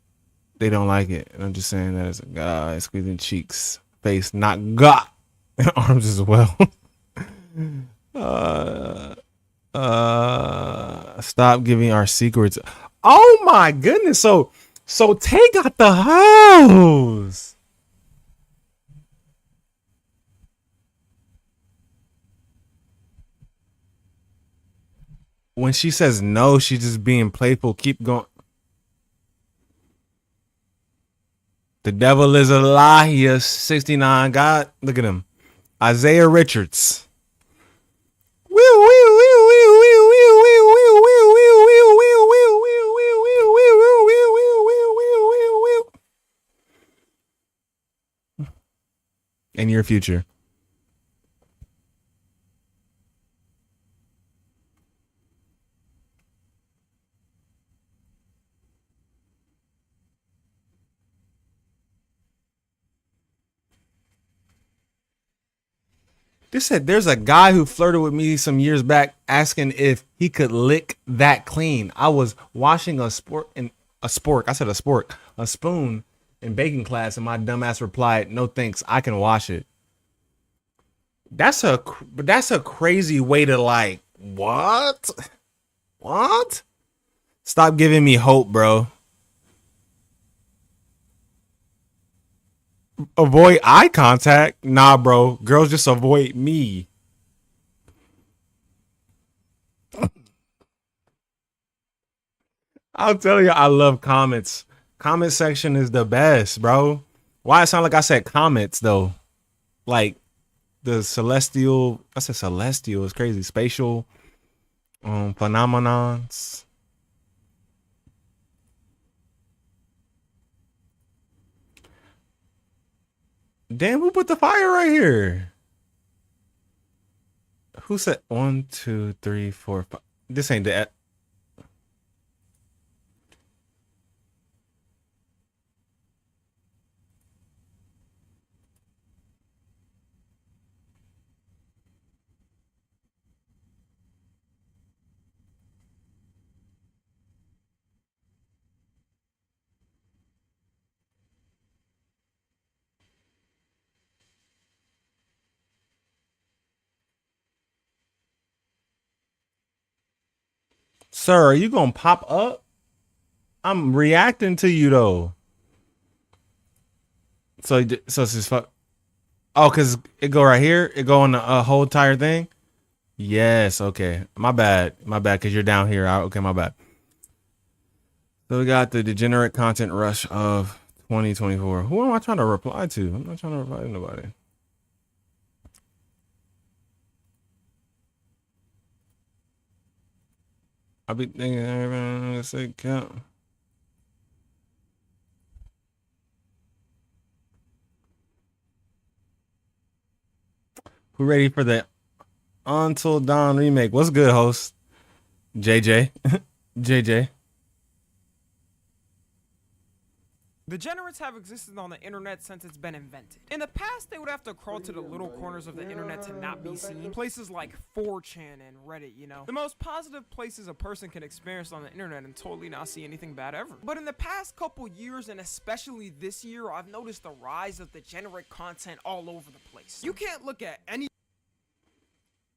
they don't like it. And I'm just saying that as a guy squeezing cheeks, face, not gut, and arms as well. Stop giving our secrets. Oh my goodness. So Tay got the hose. When she says no, she's just being playful. Keep going. The devil is a lie. He is 69. God, look at him. Isaiah Richards. In your future. This said there's a guy who flirted with me some years back asking if he could lick that clean. I was washing a spoon in baking class, and my dumbass replied, "No thanks, I can wash it." That's a crazy way to like what? What? Stop giving me hope, bro. Avoid eye contact? Nah, bro. Girls just avoid me. I'll tell you, I love comments. Comment section is the best, bro. Why it sound like I said comments though? Like the celestial, I said celestial is crazy. Spatial phenomenons. Damn, who put the fire right here? Who said 1, 2, 3, 4, 5? This ain't the. Sir, are you gonna pop up? I'm reacting to you though. So it's just fuck. Oh, cause it go right here. It go on the whole entire thing. Yes. Okay. My bad. My bad. Cause you're down here. Okay. My bad. So we got the degenerate content rush of 2024. Who am I trying to reply to? I'm not trying to reply to nobody. I'll be thinking everyone say count. Who ready for the Until Dawn remake? What's good, host? JJ. JJ. Degenerates have existed on the internet since it's been invented. In the past, they would have to crawl to the little corners of the internet to not be seen. Places like 4chan and Reddit, you know. The most positive places a person can experience on the internet and totally not see anything bad ever. But in the past couple years, and especially this year, I've noticed the rise of degenerate content all over the place. You can't look at any...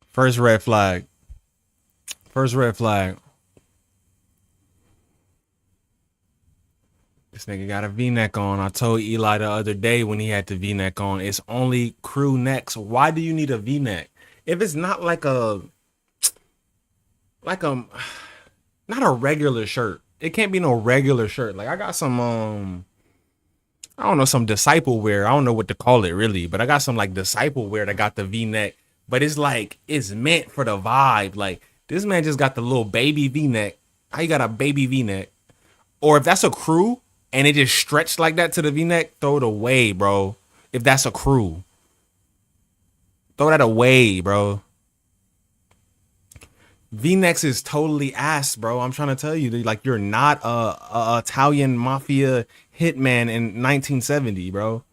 First red flag. First red flag. This nigga got a V-neck on. I told Eli the other day when he had the V-neck on, it's only crew necks. Why do you need a V-neck? If it's not like a not a regular shirt. It can't be no regular shirt. Like I got some I don't know, some disciple wear. I don't know what to call it really, but I got some like disciple wear that got the V-neck, but it's like it's meant for the vibe. Like this man just got the little baby V-neck. How you got a baby V-neck? Or if that's a crew and it just stretched like that to the V-neck, throw it away, bro. If that's a crew, throw that away, bro. V-necks is totally ass, bro. I'm trying to tell you, like you're not a Italian mafia hitman in 1970, bro.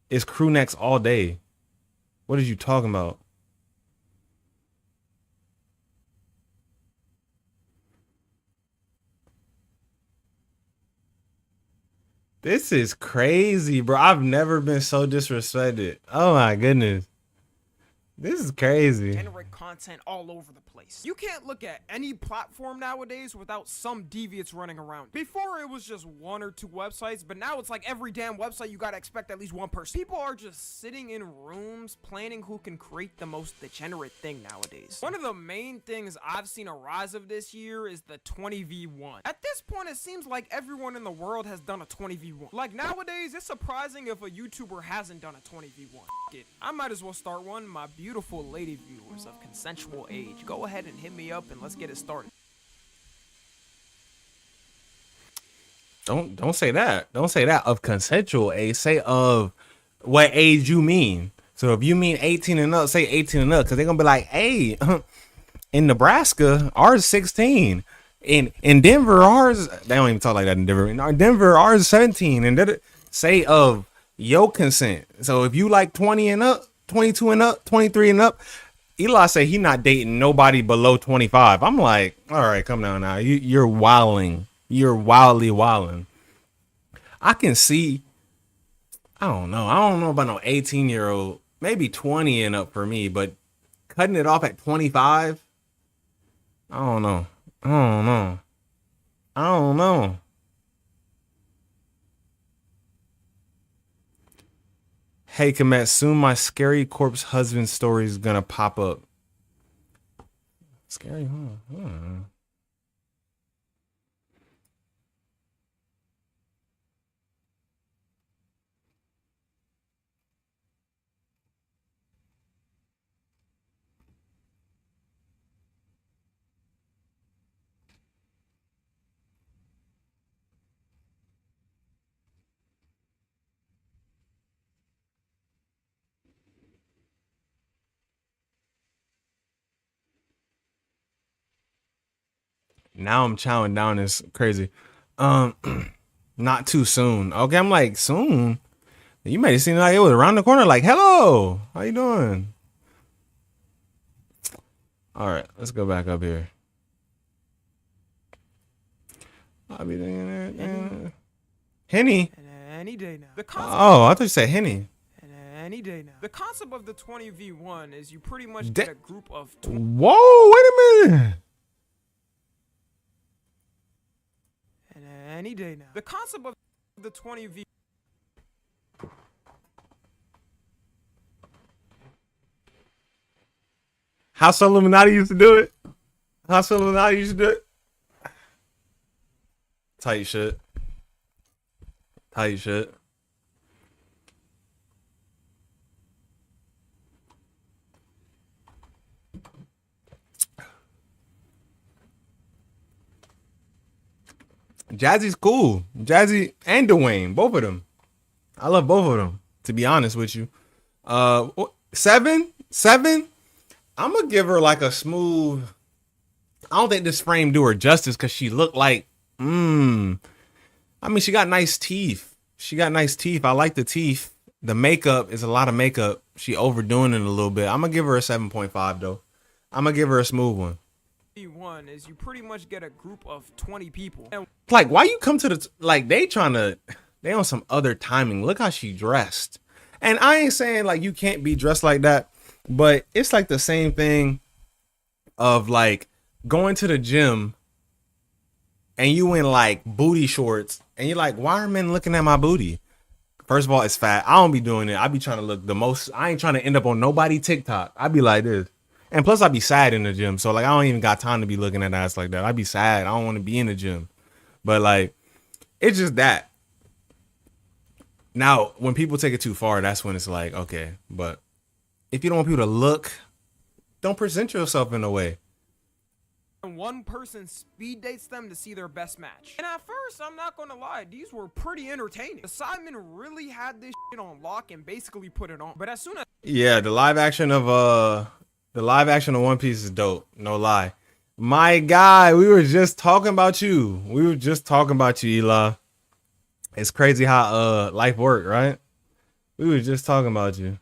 It's crew necks all day. What are you talking about? This is crazy, bro. I've never been so disrespected. Oh my goodness. This is crazy. Generate content all over the place. You can't look at any platform nowadays without some deviants running around. Before it was just one or two websites, but now it's like every damn website you gotta expect at least one person. People are just sitting in rooms planning who can create the most degenerate thing nowadays. One of the main things I've seen a rise of this year is the 20v1. At this point, it seems like everyone in the world has done a 20v1. Like nowadays, it's surprising if a YouTuber hasn't done a 20v1. I might as well start one. My beautiful lady viewers of consensual age, go ahead and hit me up and let's get it started. Don't say that. Don't say that of consensual age. Say of what age you mean. So if you mean 18 and up, say 18 and up, because they're gonna be like, hey, in Nebraska, ours 16. In Denver, ours, they don't even talk like that in Denver. In Denver, ours 17. And say of your consent. So if you like 20 and up, 22 and up, 23 and up. Eli say he not dating nobody below 25. I'm like, all right, come down now. You're wilding. You're wildly wilding. I can see. I don't know. I don't know about no 18-year-old. Maybe 20 and up for me, but cutting it off at 25. I don't know. I don't know. I don't know. Hey, Komet, soon my scary corpse husband story is gonna pop up. Scary, huh? Now I'm chowing down. Is crazy. Um, not too soon. Okay, I'm like soon. You made it seem like it was around the corner. Like, hello, how you doing? All right, let's go back up here. I'll be doing it. Henny. Any day now. The concept, Oh, I thought you said Henny. any day now. The concept of the 20v1 is you pretty much get a group of 20. Whoa, wait a minute. Any day now. The concept of the 20v. House Illuminati used to do it. House Illuminati used to do it. Tight shit. Tight shit. Jazzy's cool. Jazzy and Dwayne, both of them. I love both of them, to be honest with you. Seven. I'm gonna give her like a smooth. I don't think this frame do her justice because she looked like. I mean, she got nice teeth. I like the teeth. The makeup is a lot of makeup. She overdoing it a little bit. I'm gonna give her a 7.5 though. I'm gonna give her a smooth one. One is you pretty much get a group of 20 people. And Like, why you come to the like they on some other timing. Look how she dressed. And I ain't saying like you can't be dressed like that, but it's like the same thing of like going to the gym and you in like booty shorts and you're like, why are men looking at my booty? First of all, it's fat. I don't be doing it. I be trying to look the most. I ain't trying to end up on nobody TikTok. I be like this. And plus I be sad in the gym. So like I don't even got time to be looking at ass like that. I be sad. I don't want to be in the gym. But like it's just that. Now, when people take it too far, that's when it's like, okay, but if you don't want people to look, don't present yourself in a way. one person speed dates them to see their best match. And at first, I'm not gonna lie, these were pretty entertaining. Simon really had this shit on lock and basically put it on. But as soon as Yeah, the live action of One Piece is dope. No lie. My guy, we were just talking about you. Eli. It's crazy how life work, right? We were just talking about you.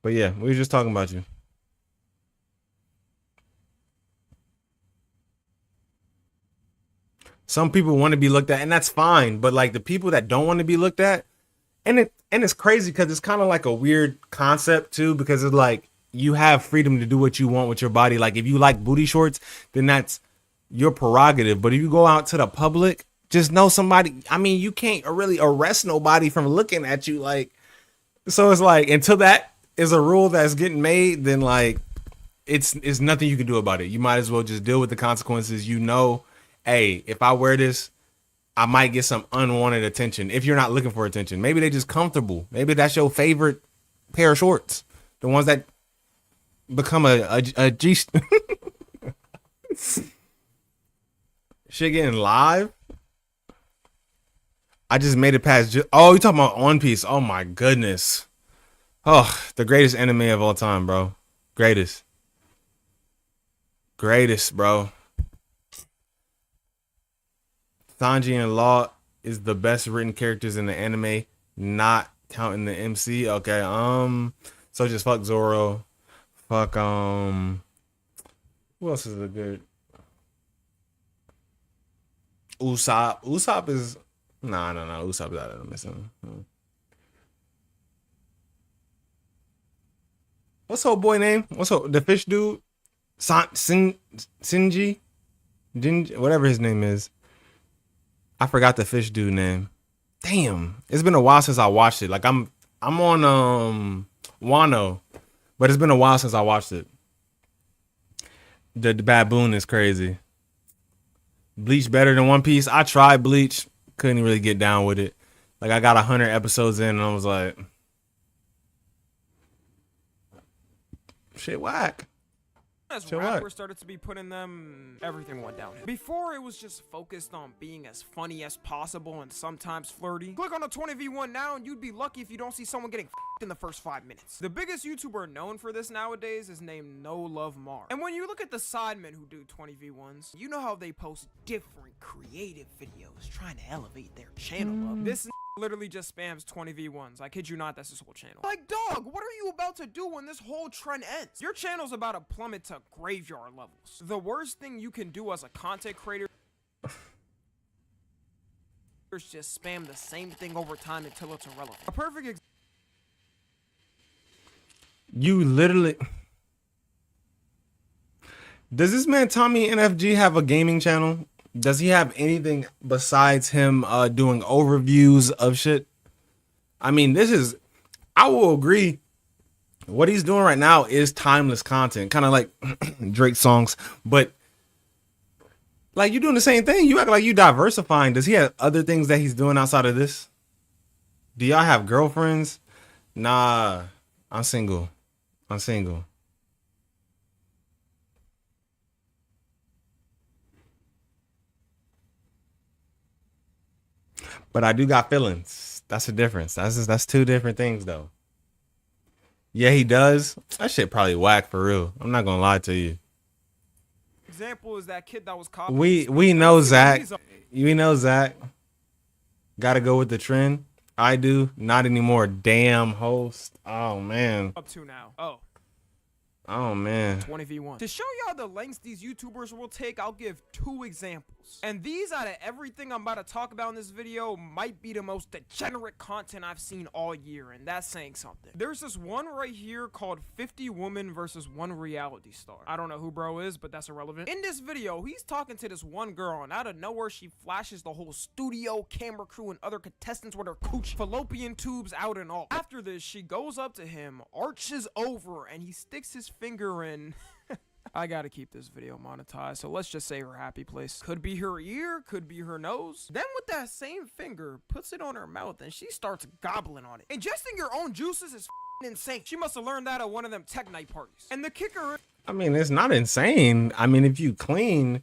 But yeah, we were just talking about you. Some people want to be looked at, and that's fine. But like the people that don't want to be looked at, and it's crazy because it's kind of like a weird concept too, because it's like you have freedom to do what you want with your body. Like if you like booty shorts, then that's your prerogative. But if you go out to the public, just know somebody. I mean, you can't really arrest nobody from looking at you. Like, so it's like until that is a rule that's getting made, then like it's nothing you can do about it. You might as well just deal with the consequences. You know, hey, if I wear this, I might get some unwanted attention. If you're not looking for attention, maybe they're just comfortable. Maybe that's your favorite pair of shorts, the ones that become a G. Shit getting live. I just made it past. Oh, you talking about One Piece? Oh my goodness. Oh, the greatest anime of all time, bro. Greatest. Greatest, bro. Sanji and Law is the best written characters in the anime, not counting the MC. Okay, so just fuck Zoro. Fuck who else is a good? Usopp. Usopp is no. Usopp is out of the missing. What's old boy name? What's the fish dude? Shinji? Whatever his name is. I forgot the fish dude name. Damn. It's been a while since I watched it. Like I'm on Wano, but it's been a while since I watched it. The baboon is crazy. Bleach better than One Piece. I tried Bleach. Couldn't really get down with it. Like I got 100 episodes in and I was like, shit whack. As rappers started to be putting them, everything went downhill. Before, it was just focused on being as funny as possible and sometimes flirty. Click on a 20v1 now and you'd be lucky if you don't see someone getting in the first 5 minutes. The biggest YouTuber known for this nowadays is named No Love Mar. And when you look at the sidemen who do 20v1s, you know how they post different creative videos trying to elevate their channel up. This literally just spams 20v1s. I kid you not, that's his whole channel. Like, dog, what are you about to do when this whole trend ends? Your channel's about to plummet to graveyard levels. The worst thing you can do as a content creator is just spam the same thing over time until it's irrelevant. A perfect example. You literally... Does this man Tommy NFG have a gaming channel? Does he have anything besides him doing overviews of shit? I mean, I will agree. What he's doing right now is timeless content, kind of like Drake songs, but like you're doing the same thing. You act like you diversifying. Does he have other things that he's doing outside of this? Do y'all have girlfriends? Nah, I'm single. But I do got feelings. That's the difference. That's two different things though. Yeah, he does. That shit probably whack for real. I'm not gonna lie to you. Example is that kid that was caught. We know Zach. We know Zach. Gotta go with the trend. I do. Not anymore. Damn host. Oh man. Up to now. Oh man. 20v1. To show y'all the lengths these YouTubers will take, I'll give 2 examples. And these, out of everything I'm about to talk about in this video, might be the most degenerate content I've seen all year, and that's saying something. There's this one right here called 50 Women versus 1 Reality Star. I don't know who bro is, but that's irrelevant. In this video, he's talking to this one girl, and out of nowhere, she flashes the whole studio, camera crew, and other contestants with her cooch fallopian tubes out and all. After this, she goes up to him, arches over, and he sticks his finger in. I gotta keep this video monetized, so let's just say her happy place. Could be her ear, could be her nose. Then with that same finger, puts it on her mouth and she starts gobbling on it. Ingesting your own juices is insane. She must have learned that at one of them tech night parties. And the kicker, I mean, it's not insane. I mean, if you clean,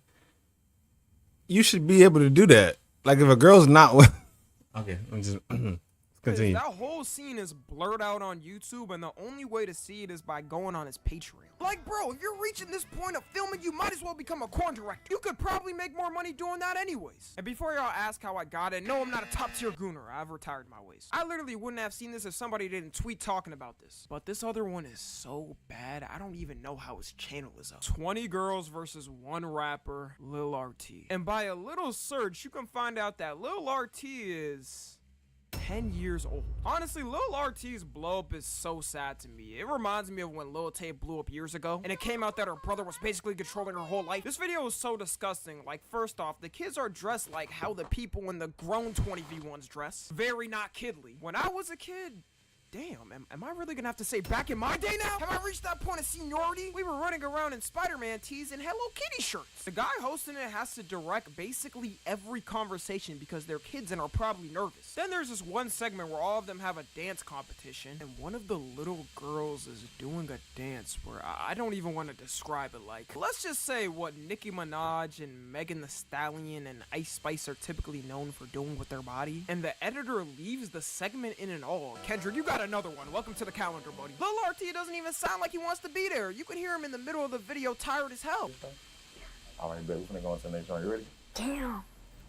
you should be able to do that. Like if a girl's not okay, I'm just continue. That whole scene is blurred out on YouTube, and the only way to see it is by going on his Patreon. Like, bro, if you're reaching this point of filming, you might as well become a corn director. You could probably make more money doing that anyways. And before y'all ask how I got it, no, I'm not a top tier gooner. I've retired my ways. I literally wouldn't have seen this if somebody didn't tweet talking about this. But this other one is so bad, I don't even know how his channel is up. 20 girls versus 1 rapper, Lil RT. And by a little search, you can find out that Lil RT is 10 years old. Honestly, Lil RT's blow up is so sad to me. It reminds me of when Lil Tay blew up years ago, and it came out that her brother was basically controlling her whole life. This video is so disgusting. Like, first off, the kids are dressed like how the people in the grown 20v1s dress. Very not kidly. When I was a kid, damn, am I really gonna have to say back in my day now? Have I reached that point of seniority? We were running around in Spider-Man tees and Hello Kitty shirts. The guy hosting it has to direct basically every conversation because they're kids and are probably nervous. Then there's this one segment where all of them have a dance competition, and one of the little girls is doing a dance where I don't even want to describe it like. Let's just say what Nicki Minaj and Megan Thee Stallion and Ice Spice are typically known for doing with their body. And the editor leaves the segment in an all. Kendrick, you got another one. Welcome to the calendar, buddy. Lil RT doesn't even sound like he wants to be there. You can hear him in the middle of the video tired as hell. Alright, bet. We're finna go into the next one. You ready? Damn.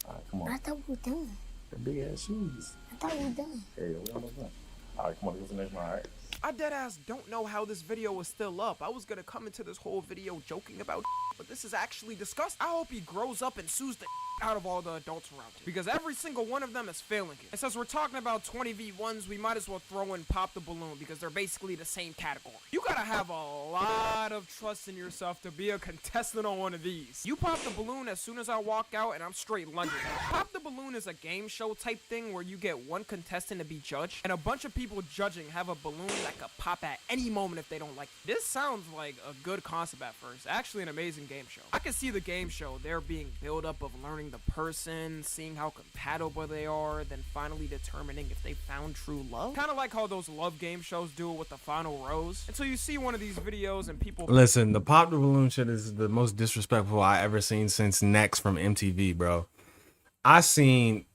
Alright, come on. I thought we were done. The big ass shoes. I thought we were done. Yeah, we almost done. Alright, come on. Let's go to the next one. Alright. I deadass don't know how this video was still up. I was gonna come into this whole video joking about but this is actually disgusting. I hope he grows up and sues the out of all the adults around him, because every single one of them is failing it. And since we're talking about 20v1s, we might as well throw in Pop the Balloon, because they're basically the same category. You gotta have a lot of trust in yourself to be a contestant on one of these. You pop the balloon as soon as I walk out and I'm straight lunging. Pop the Balloon is a game show type thing where you get one contestant to be judged, and a bunch of people judging have a balloon that could pop at any moment if they don't like it. This sounds like a good concept at first. Actually an amazing game show. I can see the game show there being build up of learning the person, seeing how compatible they are, then finally determining if they found true love. Kind of like how those love game shows do it with the final rose. And so you see one of these videos and people Listen, the pop the balloon shit is the most disrespectful I ever seen since Next from MTV, bro. I seen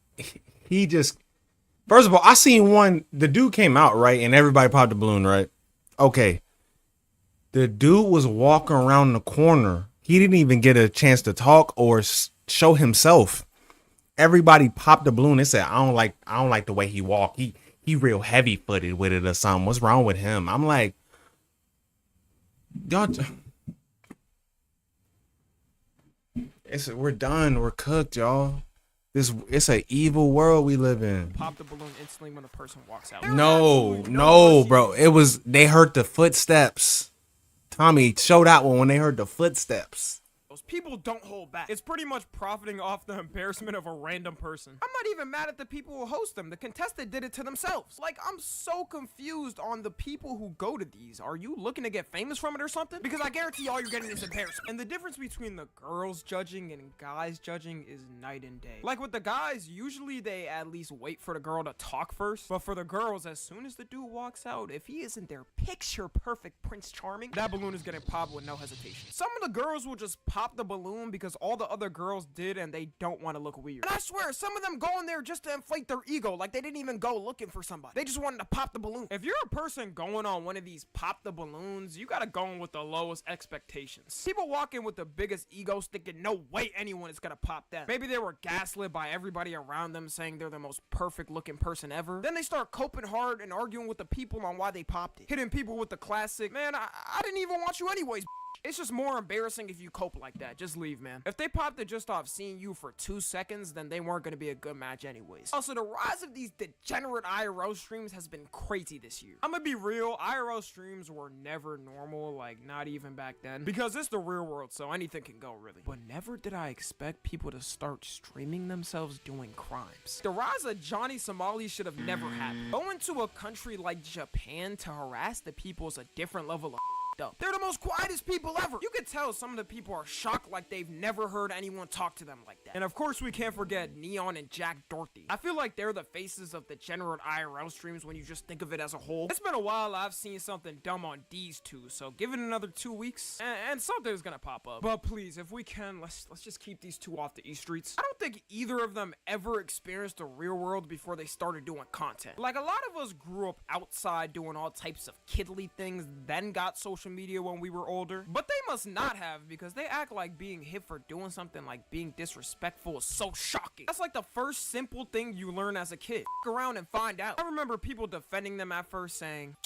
he just first of all, I seen one, the dude came out, right, and everybody popped the balloon, right? Okay. The dude was walking around the corner. He didn't even get a chance to talk or show himself. Everybody popped the balloon. They said, I don't like the way he walked. He real heavy footed with it or something. What's wrong with him? I'm like, y'all, we're done. We're cooked, y'all. It's an evil world we live in. pop the balloon instantly when the person walks out. No, bro. They heard the footsteps. Tommy showed out when they heard the footsteps. Those people don't hold back. It's pretty much profiting off the embarrassment of a random person. I'm not even mad at the people who host them. The contestant did it to themselves. Like, I'm so confused on the people who go to these. Are you looking to get famous from it or something? Because I guarantee all you're getting is embarrassment. And the difference between the girls judging and guys judging is night and day. Like with the guys, usually they at least wait for the girl to talk first. But for the girls, as soon as the dude walks out, if he isn't their picture perfect Prince Charming, that balloon is getting popped with no hesitation. Some of the girls will just pop the balloon because all the other girls did and they don't want to look weird. And I swear, some of them go in there just to inflate their ego, like they didn't even go looking for somebody. They just wanted to pop the balloon. If you're a person going on one of these pop the balloons, you gotta go in with the lowest expectations. People walk in with the biggest egos thinking no way anyone is gonna pop them. Maybe they were gaslit by everybody around them saying they're the most perfect looking person ever. Then they start coping hard and arguing with the people on why they popped it. Hitting people with the classic, man, I didn't even want you anyways. It's just more embarrassing if you cope like that. Just leave, man. If they popped it just off seeing you for 2 seconds, then they weren't going to be a good match anyways. Also, the rise of these degenerate IRL streams has been crazy this year. I'm gonna be real, IRL streams were never normal, like not even back then. Because it's the real world, so anything can go really. But never did I expect people to start streaming themselves doing crimes. The rise of Johnny Somali should have never happened. Going to a country like Japan to harass the people is a different level of up. They're the most quietest people ever. You could tell some of the people are shocked like they've never heard anyone talk to them like that. And of course we can't forget Neon and Jack Dorothy. I feel like they're the faces of the degenerate IRL streams when you just think of it as a whole. It's been a while I've seen something dumb on these two, so give it another 2 weeks and something's gonna pop up. But please, if we can, let's just keep these two off the E streets. I don't think either of them ever experienced the real world before they started doing content. Like a lot of us grew up outside doing all types of kiddly things, then got social media when we were older, but they must not have, because they act like being hip for doing something like being disrespectful is so shocking. That's like the first simple thing you learn as a kid. F around and find out. I remember people defending them at first saying,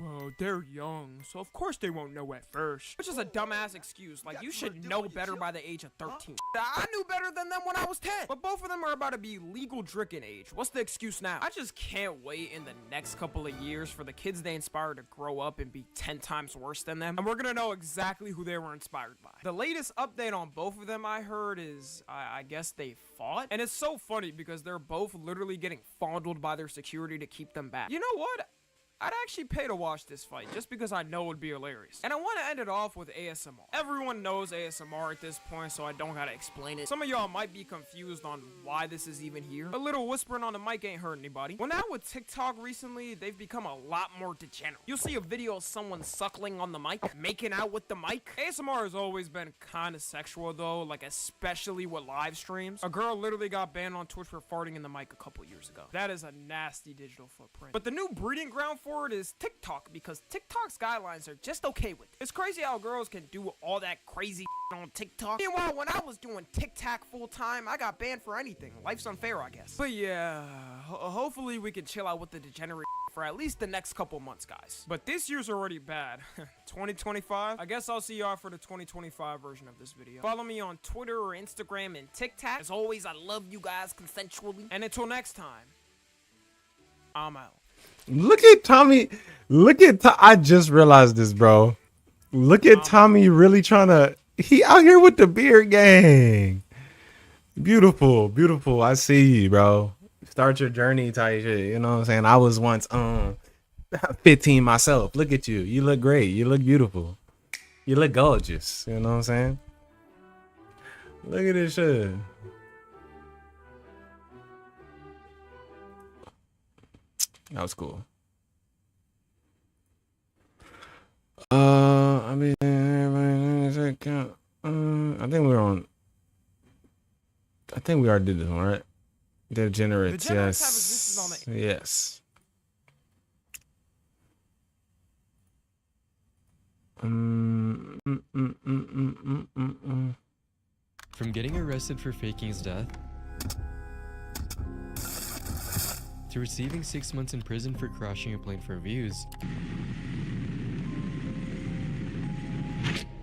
well, they're young, so of course they won't know at first. Which is a dumbass excuse. Like, you should know better by the age of 13. I knew better than them when I was 10. But both of them are about to be legal drinking age. What's the excuse now? I just can't wait in the next couple of years for the kids they inspire to grow up and be 10 times worse than them. And we're gonna know exactly who they were inspired by. The latest update on both of them I heard is, I guess they fought. And it's so funny because they're both literally getting fondled by their security to keep them back. You know what? I'd actually pay to watch this fight just because I know it would be hilarious. And I want to end it off with ASMR. Everyone knows ASMR at this point, so I don't gotta explain it. Some of y'all might be confused on why this is even here. A little whispering on the mic ain't hurt anybody. Well, now with TikTok recently, they've become a lot more degenerate. You'll see a video of someone suckling on the mic, making out with the mic. ASMR has always been kind of sexual though, like especially with live streams. A girl literally got banned on Twitch for farting in the mic a couple years ago. That is a nasty digital footprint. But the new breeding ground for it is TikTok, because TikTok's guidelines are just okay with it. It's crazy how girls can do all that crazy on TikTok. Meanwhile, when I was doing TikTok full time, I got banned for anything. Life's unfair, I guess. But yeah, hopefully we can chill out with the degenerate for at least the next couple months, guys. But this year's already bad. 2025? I guess I'll see y'all for the 2025 version of this video. Follow me on Twitter or Instagram and TikTok. As always, I love you guys consensually. And until next time, I'm out. Look at Tommy. I just realized this, bro. Look at Tommy really trying to. He out here with the beard gang. Beautiful, beautiful. I see you, bro. Start your journey type shit. You know what I'm saying? I was once 15 myself. Look at you. You look great. You look beautiful. You look gorgeous. You know what I'm saying? Look at this shit. That was cool. I mean, I think we're on. I think we already did this one, right? Degenerates, Degenerates have existed on the. Yes. From getting arrested for faking his death to receiving 6 months in prison for crashing a plane for views,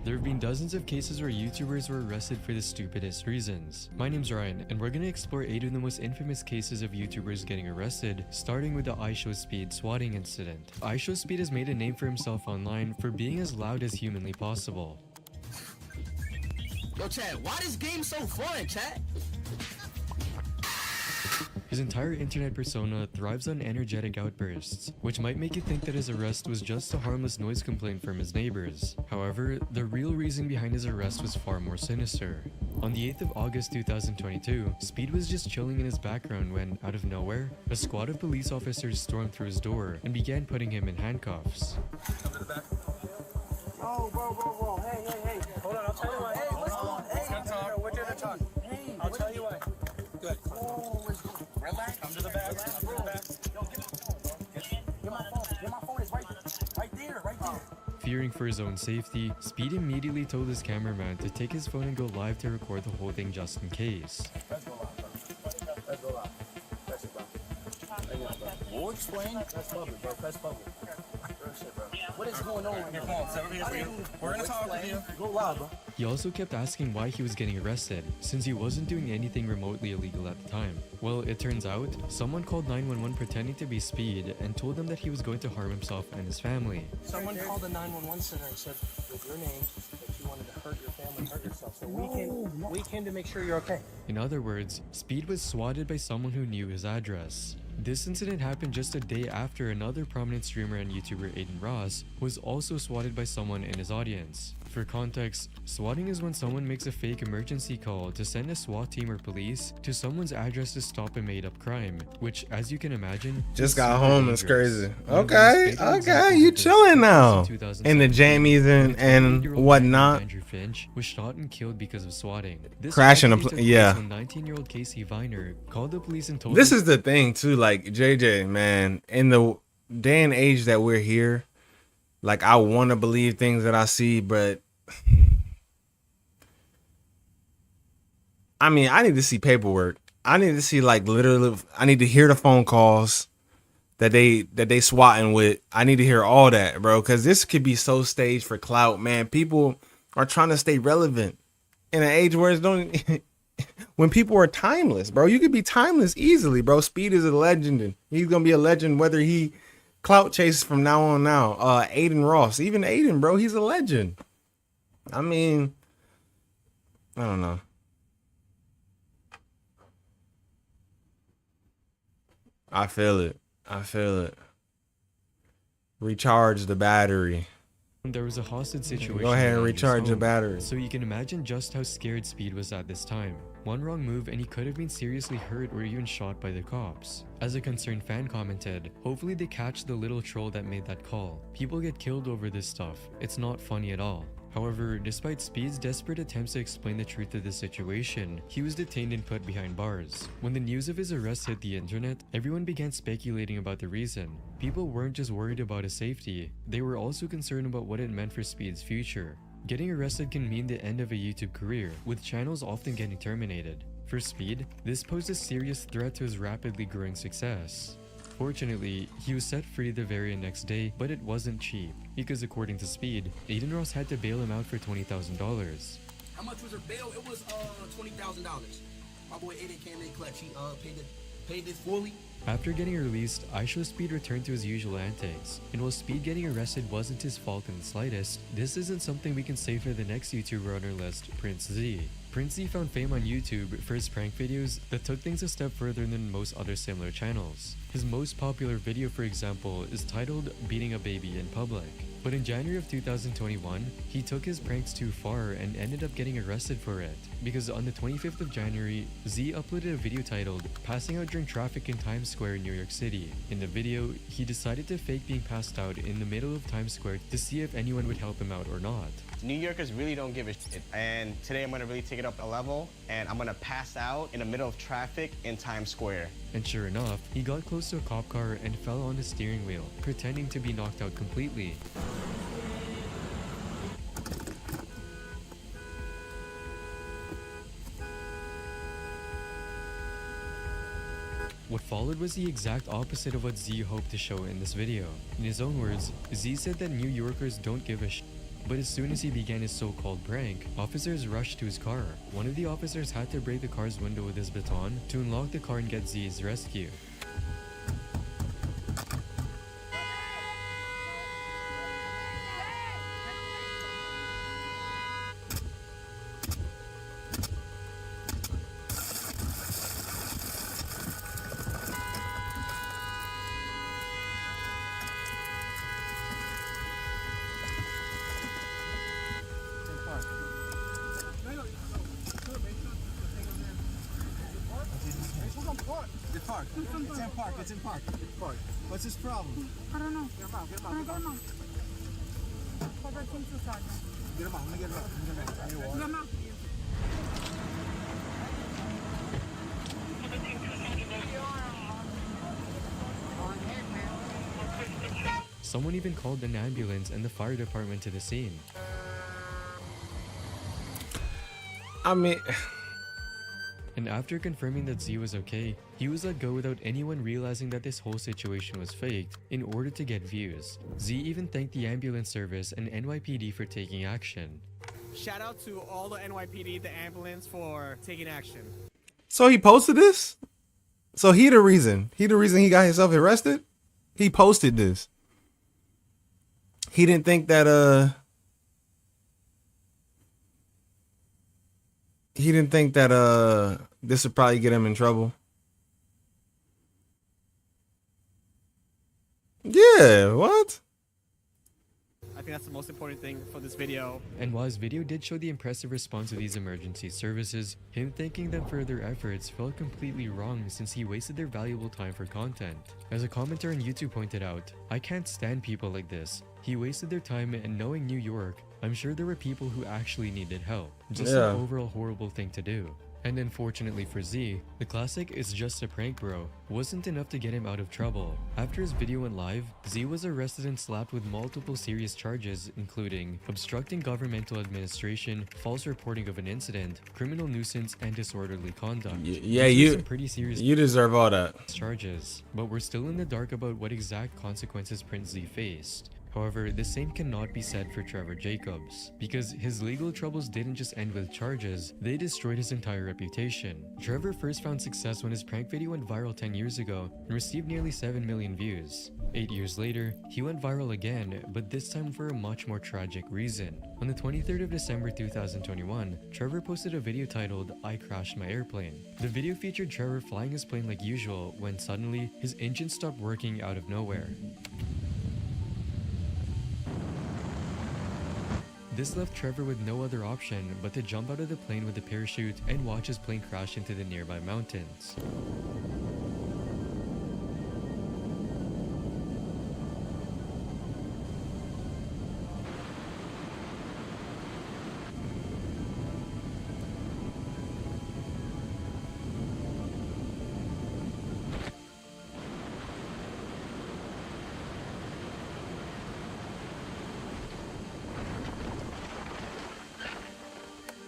there have been dozens of cases where YouTubers were arrested for the stupidest reasons. My name's Ryan, and we're gonna explore 8 of the most infamous cases of YouTubers getting arrested, starting with the iShowSpeed swatting incident. iShowSpeed has made a name for himself online for being as loud as humanly possible. Yo, Chad, why this game so fun, Chad? His entire internet persona thrives on energetic outbursts, which might make you think that his arrest was just a harmless noise complaint from his neighbors. However, the real reason behind his arrest was far more sinister. On the 8th of August 2022, Speed was just chilling in his background when, out of nowhere, a squad of police officers stormed through his door and began putting him in handcuffs. Oh, bro. Hey. Hold on, I'll tell you why. Hey, what's going on? Hey, no, we're gonna talk. Hey, I'll tell you why. Good. Oh, relax. Come to the back. Yo, give me my phone, bro. Get my phone. Get my phone. It's right there. Fearing for his own safety, Speed immediately told his cameraman to take his phone and go live to record the whole thing just in case. Let's go live, bro. Let's go live. Press it, bro. We'll explain. Press public, bro. Press public. Shit, bro. What is going on here? We're gonna talk with you. Go live, bro. He also kept asking why he was getting arrested, since he wasn't doing anything remotely illegal at the time. Well, it turns out, someone called 911 pretending to be Speed and told them that he was going to harm himself and his family. Someone called the 911 center and said with your name that you wanted to hurt your family, hurt yourself. So we came to make sure you're okay. In other words, Speed was swatted by someone who knew his address. This incident happened just a day after another prominent streamer and YouTuber, Aiden Ross, was also swatted by someone in his audience. For context, swatting is when someone makes a fake emergency call to send a SWAT team or police to someone's address to stop a made-up crime, which, as you can imagine, Just is got super home. It's dangerous. crazy. One of the most Okay, fatal examples you of this chilling now. was in 2007, In the jammies and when 28-year-old whatnot. Andrew Finch was shot and killed because of swatting. This Crashing a tragedy pl- took yeah. place when 19-year-old Casey Viner called the police and told This them is the thing too, like JJ, man, in the day and age that we're here, like I want to believe things that I see, but I mean, I need to see paperwork. I need to see like literally, I need to hear the phone calls that they swatting with. I need to hear all that, bro, because this could be so staged for clout, man. People are trying to stay relevant in an age where it's don't. When people are timeless, bro, you could be timeless easily, bro. Speed is a legend, and he's gonna be a legend whether he clout chases from now on. Now, Aiden Ross, even Aiden, bro, he's a legend. I mean, I don't know. I feel it. Recharge the battery. There was a hostage situation. Go ahead and at Andrew's recharge the home, battery. So you can imagine just how scared Speed was at this time. One wrong move and he could have been seriously hurt or even shot by the cops. As a concerned fan commented, hopefully they catch the little troll that made that call. People get killed over this stuff. It's not funny at all. However, despite Speed's desperate attempts to explain the truth of the situation, he was detained and put behind bars. When the news of his arrest hit the internet, everyone began speculating about the reason. People weren't just worried about his safety, they were also concerned about what it meant for Speed's future. Getting arrested can mean the end of a YouTube career, with channels often getting terminated. For Speed, this posed a serious threat to his rapidly growing success. Fortunately, he was set free the very next day, but it wasn't cheap, because according to Speed, Aiden Ross had to bail him out for $20,000. How much was her bail? It was $20,000. My boy Aiden came in clutch. He paid this fully. After getting released, Aisha Speed returned to his usual antics, and while Speed getting arrested wasn't his fault in the slightest, this isn't something we can say for the next YouTuber on our list, Prince Z. Prince Z found fame on YouTube for his prank videos that took things a step further than most other similar channels. His most popular video, for example, is titled Beating a Baby in Public. But in January of 2021, he took his pranks too far and ended up getting arrested for it. Because on the 25th of January, Z uploaded a video titled Passing Out During Traffic in Times Square in New York City. In the video, he decided to fake being passed out in the middle of Times Square to see if anyone would help him out or not. New Yorkers really don't give a shit. And today I'm gonna really take it up a level and I'm gonna pass out in the middle of traffic in Times Square. And sure enough, he got close to a cop car and fell on his steering wheel, pretending to be knocked out completely. What followed was the exact opposite of what Z hoped to show in this video. In his own words, Z said that New Yorkers don't give a shit. But as soon as he began his so-called prank, officers rushed to his car. One of the officers had to break the car's window with his baton to unlock the car and get Z's rescue. It's in park. What's his problem? I don't know. Get him out. Get him out. Get him out. Get him out. Let me get him out. Get him out. Someone even called an ambulance and the fire department to the scene. I mean, And after confirming that Z was okay, he was let go without anyone realizing that this whole situation was faked in order to get views. Z even thanked the ambulance service and NYPD for taking action. Shout out to all the NYPD, the ambulance, for taking action. so he posted this? So he the reason he got himself arrested? He posted this. He didn't think that this would probably get him in trouble. Yeah, what? I think that's the most important thing for this video. And while his video did show the impressive response of these emergency services, him thanking them for their efforts felt completely wrong since he wasted their valuable time for content. As a commenter on YouTube pointed out, I can't stand people like this. He wasted their time, and knowing New York, I'm sure there were people who actually needed help. Just an overall horrible thing to do. And unfortunately for Z, the classic "it's just a prank bro" wasn't enough to get him out of trouble. After his video went live, Z was arrested and slapped with multiple serious charges, including obstructing governmental administration, false reporting of an incident, criminal nuisance, and disorderly conduct. Yeah, These are you some pretty serious you deserve all that. charges, but we're still in the dark about what exact consequences Prince Z faced. However, the same cannot be said for Trevor Jacobs, because his legal troubles didn't just end with charges, they destroyed his entire reputation. Trevor first found success when his prank video went viral 10 years ago and received nearly 7 million views. 8 years later, he went viral again, but this time for a much more tragic reason. On the 23rd of December 2021, Trevor posted a video titled "I Crashed My Airplane." The video featured Trevor flying his plane like usual when suddenly his engine stopped working out of nowhere. This left Trevor with no other option but to jump out of the plane with a parachute and watch his plane crash into the nearby mountains.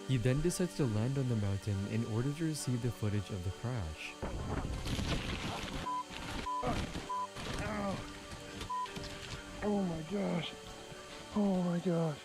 He then decides to land on the mountain in order to receive the footage of the crash. Oh my gosh. Oh my gosh.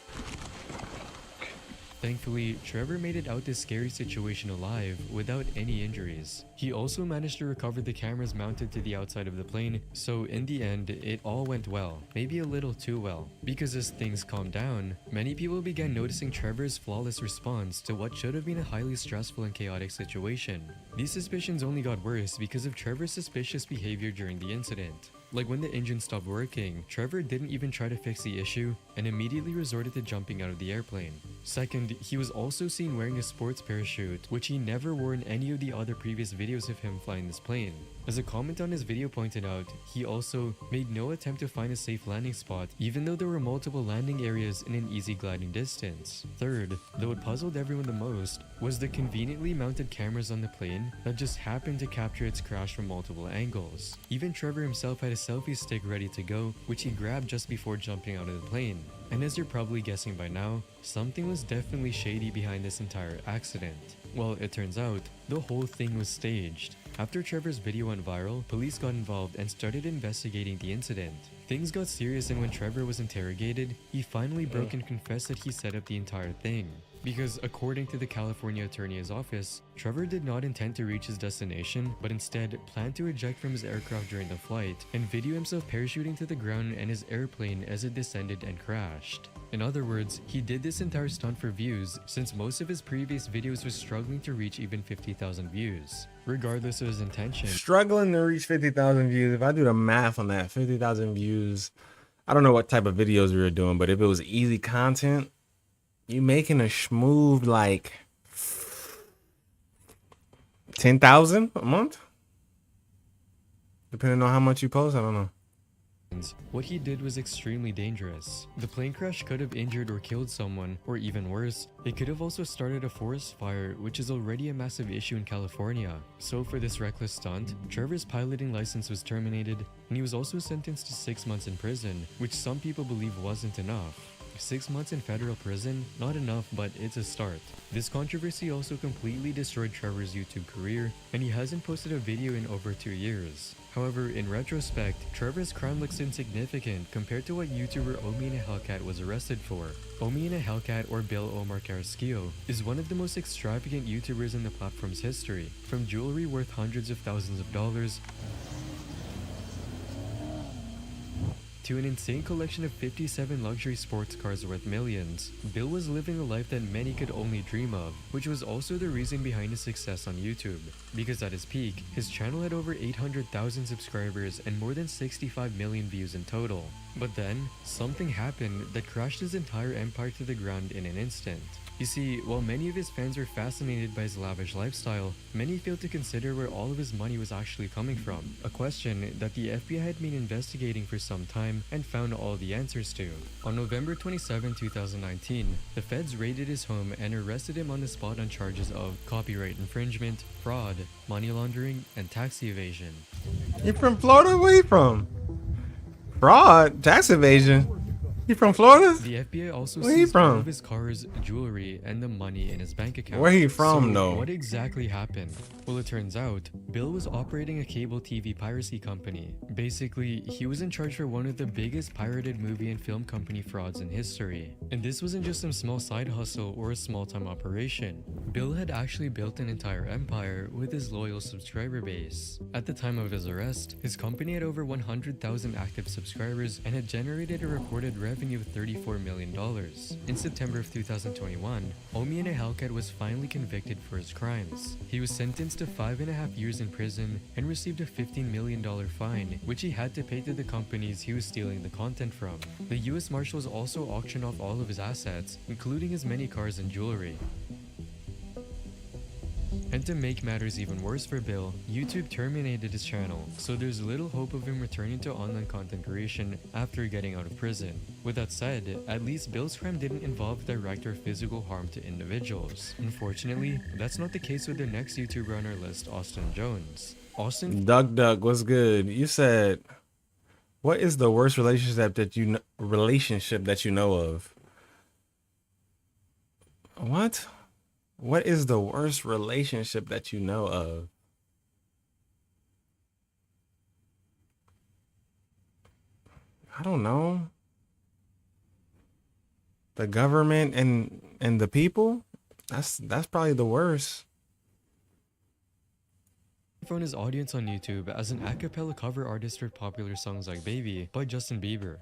Thankfully, Trevor made it out this scary situation alive without any injuries. He also managed to recover the cameras mounted to the outside of the plane, so in the end, it all went well, maybe a little too well. Because as things calmed down, many people began noticing Trevor's flawless response to what should have been a highly stressful and chaotic situation. These suspicions only got worse because of Trevor's suspicious behavior during the incident. Like when the engine stopped working, Trevor didn't even try to fix the issue and immediately resorted to jumping out of the airplane. Second, he was also seen wearing a sports parachute, which he never wore in any of the other previous videos of him flying this plane. As a comment on his video pointed out, he also made no attempt to find a safe landing spot, even though there were multiple landing areas in an easy gliding distance. Third, though what puzzled everyone the most, was the conveniently mounted cameras on the plane that just happened to capture its crash from multiple angles. Even Trevor himself had a selfie stick ready to go, which he grabbed just before jumping out of the plane. And as you're probably guessing by now, something was definitely shady behind this entire accident. Well, it turns out, the whole thing was staged. After Trevor's video went viral, police got involved and started investigating the incident. Things got serious, and when Trevor was interrogated, he finally broke and confessed that he set up the entire thing. Because according to the California Attorney's Office, Trevor did not intend to reach his destination, but instead planned to eject from his aircraft during the flight and video himself parachuting to the ground and his airplane as it descended and crashed. In other words, he did this entire stunt for views, since most of his previous videos were struggling to reach even 50,000 views. Regardless of his intention, Struggling to reach 50,000 views. If I do the math on that, 50,000 views. I don't know what type of videos we were doing, but if it was easy content, you making a schmoove like 10,000 a month, depending on how much you post. I don't know. what he did was extremely dangerous. The plane crash could have injured or killed someone, or even worse, it could have also started a forest fire, which is already a massive issue in California. So for this reckless stunt, Trevor's piloting license was terminated, and he was also sentenced to 6 months in prison, which some people believe wasn't enough. 6 months in federal prison, not enough, but it's a start. This controversy also completely destroyed Trevor's YouTube career, and he hasn't posted a video in over 2 years. However, in retrospect, Trevor's crime looks insignificant compared to what YouTuber Omi and a Hellcat was arrested for. Omi and a Hellcat, or Bill Omar Carrasquillo, is one of the most extravagant YouTubers in the platform's history. From jewelry worth hundreds of thousands of dollars to an insane collection of 57 luxury sports cars worth millions, Bill was living a life that many could only dream of, which was also the reason behind his success on YouTube. Because at his peak, his channel had over 800,000 subscribers and more than 65 million views in total. But then, something happened that crashed his entire empire to the ground in an instant. You see, while many of his fans were fascinated by his lavish lifestyle, many failed to consider where all of his money was actually coming from, a question that the FBI had been investigating for some time and found all the answers to. On November 27, 2019, the feds raided his home and arrested him on the spot on charges of copyright infringement, fraud, money laundering, and tax evasion. You from Florida? Where you from? Fraud, tax evasion. You from Florida? The FBI also Where he seized all from? of his cars, jewelry, and the money in his bank account. Where he from, So though? what exactly happened? Well, it turns out, Bill was operating a cable TV piracy company. Basically, he was in charge for one of the biggest pirated movie and film company frauds in history. And this wasn't just some small side hustle or a small-time operation. Bill had actually built an entire empire with his loyal subscriber base. At the time of his arrest, his company had over 100,000 active subscribers and had generated a reported revenue revenue of $34 million. In September of 2021, Omiene Hellcat was finally convicted for his crimes. He was sentenced to 5.5 years in prison and received a $15 million fine, which he had to pay to the companies he was stealing the content from. The US Marshals also auctioned off all of his assets, including his many cars and jewelry. And to make matters even worse for Bill, YouTube terminated his channel, so there's little hope of him returning to online content creation after getting out of prison. With that said, at least Bill's crime didn't involve direct or physical harm to individuals. Unfortunately, that's not the case with the next YouTuber on our list, Austin Jones. Duck, what's good? You said, what is the worst relationship that you know of? What? What is the worst relationship that you know of? I don't know. The government and the people? That's probably the worst. From his audience on YouTube as an a cappella cover artist for popular songs like Baby by Justin Bieber.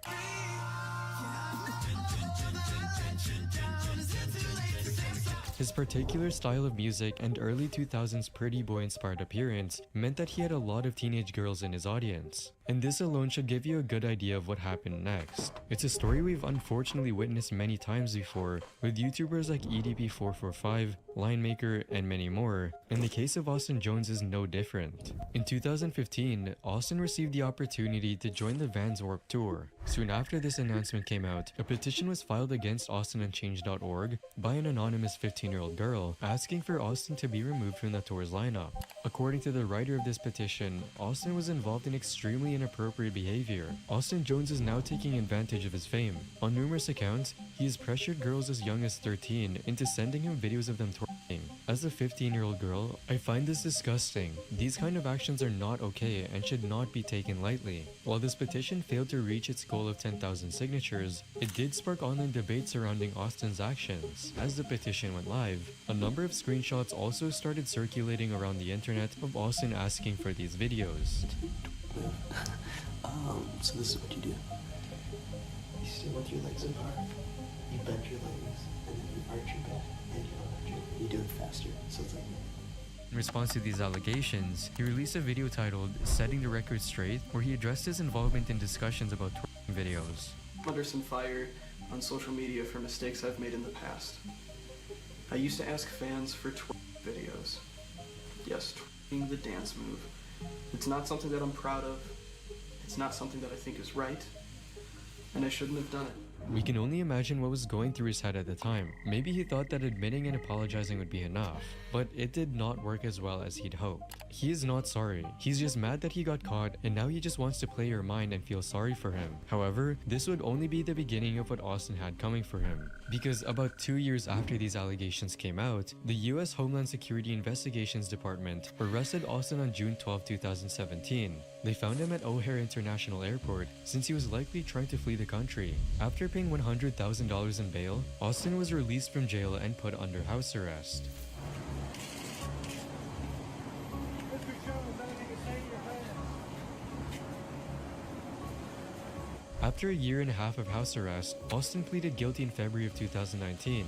His particular style of music and early 2000s pretty boy inspired appearance meant that he had a lot of teenage girls in his audience. And this alone should give you a good idea of what happened next. It's a story we've unfortunately witnessed many times before, with YouTubers like EDP445, Linemaker, and many more, and the case of Austin Jones is no different. In 2015, Austin received the opportunity to join the Vans Warped Tour. Soon after this announcement came out, a petition was filed against Austin on Change.org by an anonymous 15-year-old girl, asking for Austin to be removed from the tour's lineup. According to the writer of this petition, Austin was involved in extremely inappropriate behavior. Austin Jones is now taking advantage of his fame. On numerous accounts, he has pressured girls as young as 13 into sending him videos of them twerking. As a 15-year-old girl, I find this disgusting. These kind of actions are not okay and should not be taken lightly. While this petition failed to reach its goal of 10,000 signatures, it did spark online debate surrounding Austin's actions. As the petition went live, a number of screenshots also started circulating around the internet of Austin asking for these videos. So this is what you do. You sit with your legs apart, you bend your legs, and then you arch your back, and you arch it. You do it faster, so it's like... In response to these allegations, he released a video titled Setting the Record Straight, where he addressed his involvement in discussions about twerking videos. Under some fire on social media for mistakes I've made in the past. I used to ask fans for twerking videos. Yes, twerking the dance move. It's not something that I'm proud of. It's not something that I think is right. And I shouldn't have done it. We can only imagine what was going through his head at the time. Maybe he thought that admitting and apologizing would be enough, but it did not work as well as he'd hoped. He is not sorry. He's just mad that he got caught, and now he just wants to play your mind and feel sorry for him. However, this would only be the beginning of what Austin had coming for him. Because about 2 years after these allegations came out, the US Homeland Security Investigations Department arrested Austin on June 12, 2017. They found him at O'Hare International Airport since he was likely trying to flee the country. After paying $100,000 in bail, Austin was released from jail and put under house arrest. After a year and a half of house arrest, Austin pleaded guilty in February of 2019.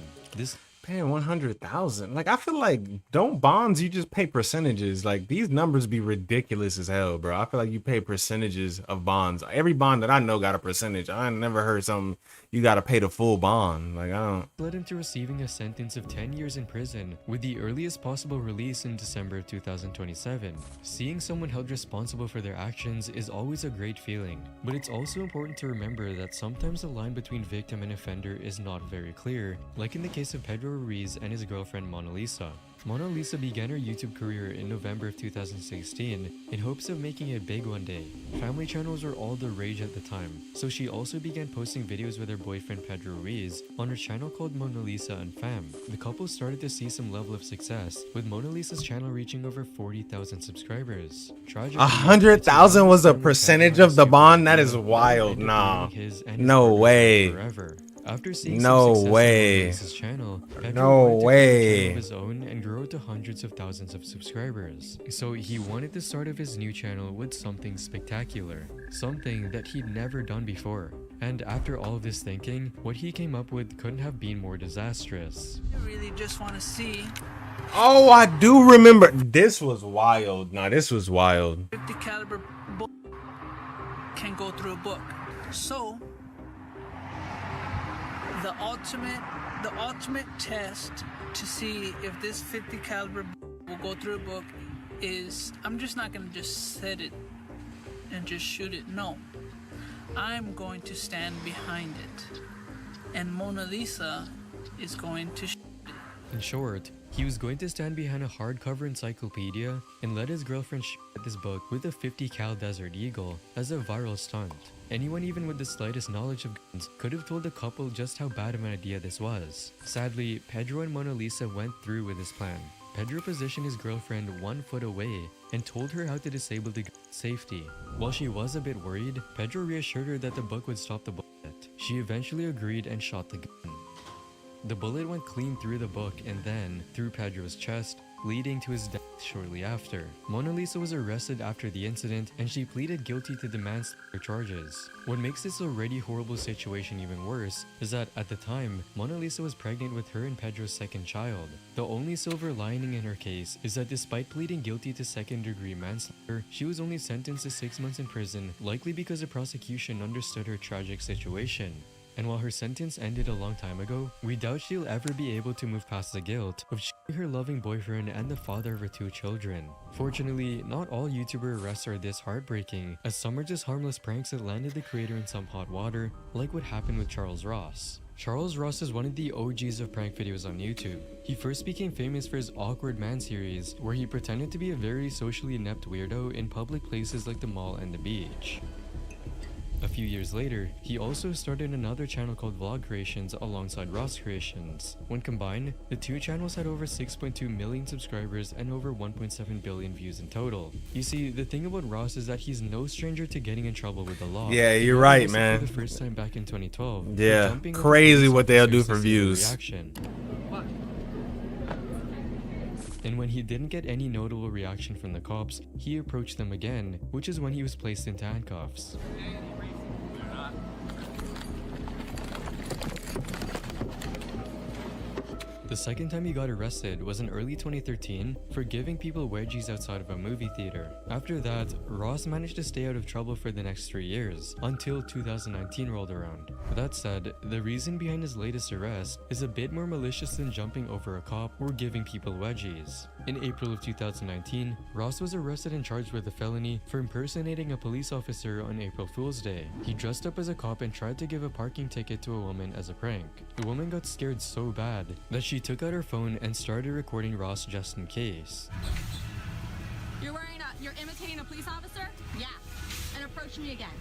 Paying 100,000. Like, I feel like, don't bonds, you just pay percentages. Like, these numbers be ridiculous as hell, bro. I feel like you pay percentages of bonds. Every bond that I know got a percentage. I never heard something you gotta pay the full bond. Like, I don't. Led him to receiving a sentence of 10 years in prison, with the earliest possible release in December of 2027. Seeing someone held responsible for their actions is always a great feeling, but it's also important to remember that sometimes the line between victim and offender is not very clear, like in the case of Pedro Ruiz and his girlfriend Mona Lisa. Mona Lisa began her YouTube career in November of 2016 in hopes of making it big one day. Family channels were all the rage at the time, so she also began posting videos with her boyfriend Pedro Ruiz on her channel called Mona Lisa and Fam. The couple started to see some level of success, with Mona Lisa's channel reaching over 40,000 subscribers. 100,000 was a percentage of the bond? That is wild. Nah. No way. After seeing no some way. Success on channel, No way. wanted to create a channel of his own and grow to hundreds of thousands of subscribers. So he wanted the start of his new channel with something spectacular, something that he'd never done before. And after all of this thinking, what he came up with couldn't have been more disastrous. You really just want to see Oh, I do remember. This was wild. Nah, this was wild. 50 caliber can go through a book. So the ultimate test to see if this 50 caliber will go through a book is, I'm just not gonna just set it and just shoot it. No, I'm going to stand behind it, and Mona Lisa is going to shoot it. In short, he was going to stand behind a hardcover encyclopedia and let his girlfriend shoot at this book with a 50 cal Desert Eagle as a viral stunt. Anyone even with the slightest knowledge of guns could have told the couple just how bad of an idea this was. Sadly, Pedro and Mona Lisa went through with this plan. Pedro positioned his girlfriend 1 foot away and told her how to disable the gun with safety. While she was a bit worried, Pedro reassured her that the book would stop the bullet. She eventually agreed and shot the gun. The bullet went clean through the book and then through Pedro's chest, leading to his death shortly after. Mona Lisa was arrested after the incident and she pleaded guilty to the manslaughter charges. What makes this already horrible situation even worse is that at the time, Mona Lisa was pregnant with her and Pedro's second child. The only silver lining in her case is that despite pleading guilty to second-degree manslaughter, she was only sentenced to 6 months in prison, likely because the prosecution understood her tragic situation. And while her sentence ended a long time ago, we doubt she'll ever be able to move past the guilt of shooting her loving boyfriend and the father of her 2 children. Fortunately, not all YouTuber arrests are this heartbreaking, as some are just harmless pranks that landed the creator in some hot water, like what happened with Charles Ross. Charles Ross is one of the OGs of prank videos on YouTube. He first became famous for his Awkward Man series, where he pretended to be a very socially inept weirdo in public places like the mall and the beach. A few years later, he also started another channel called Vlog Creations alongside Ross Creations. When combined, the 2 channels had over 6.2 million subscribers and over 1.7 billion views in total. You see, the thing about Ross is that he's no stranger to getting in trouble with the law. Yeah, you're right, man. For the first time back in 2012. Yeah, crazy what they'll do for views. Reaction. And when he didn't get any notable reaction from the cops, he approached them again, which is when he was placed into handcuffs. The second time he got arrested was in early 2013 for giving people wedgies outside of a movie theater. After that, Ross managed to stay out of trouble for the next 3 years, until 2019 rolled around. That said, the reason behind his latest arrest is a bit more malicious than jumping over a cop or giving people wedgies. In April of 2019, Ross was arrested and charged with a felony for impersonating a police officer on April Fool's Day. He dressed up as a cop and tried to give a parking ticket to a woman as a prank. The woman got scared so bad that she took out her phone and started recording Ross just in case. You're imitating a police officer? Yeah. And approach me again.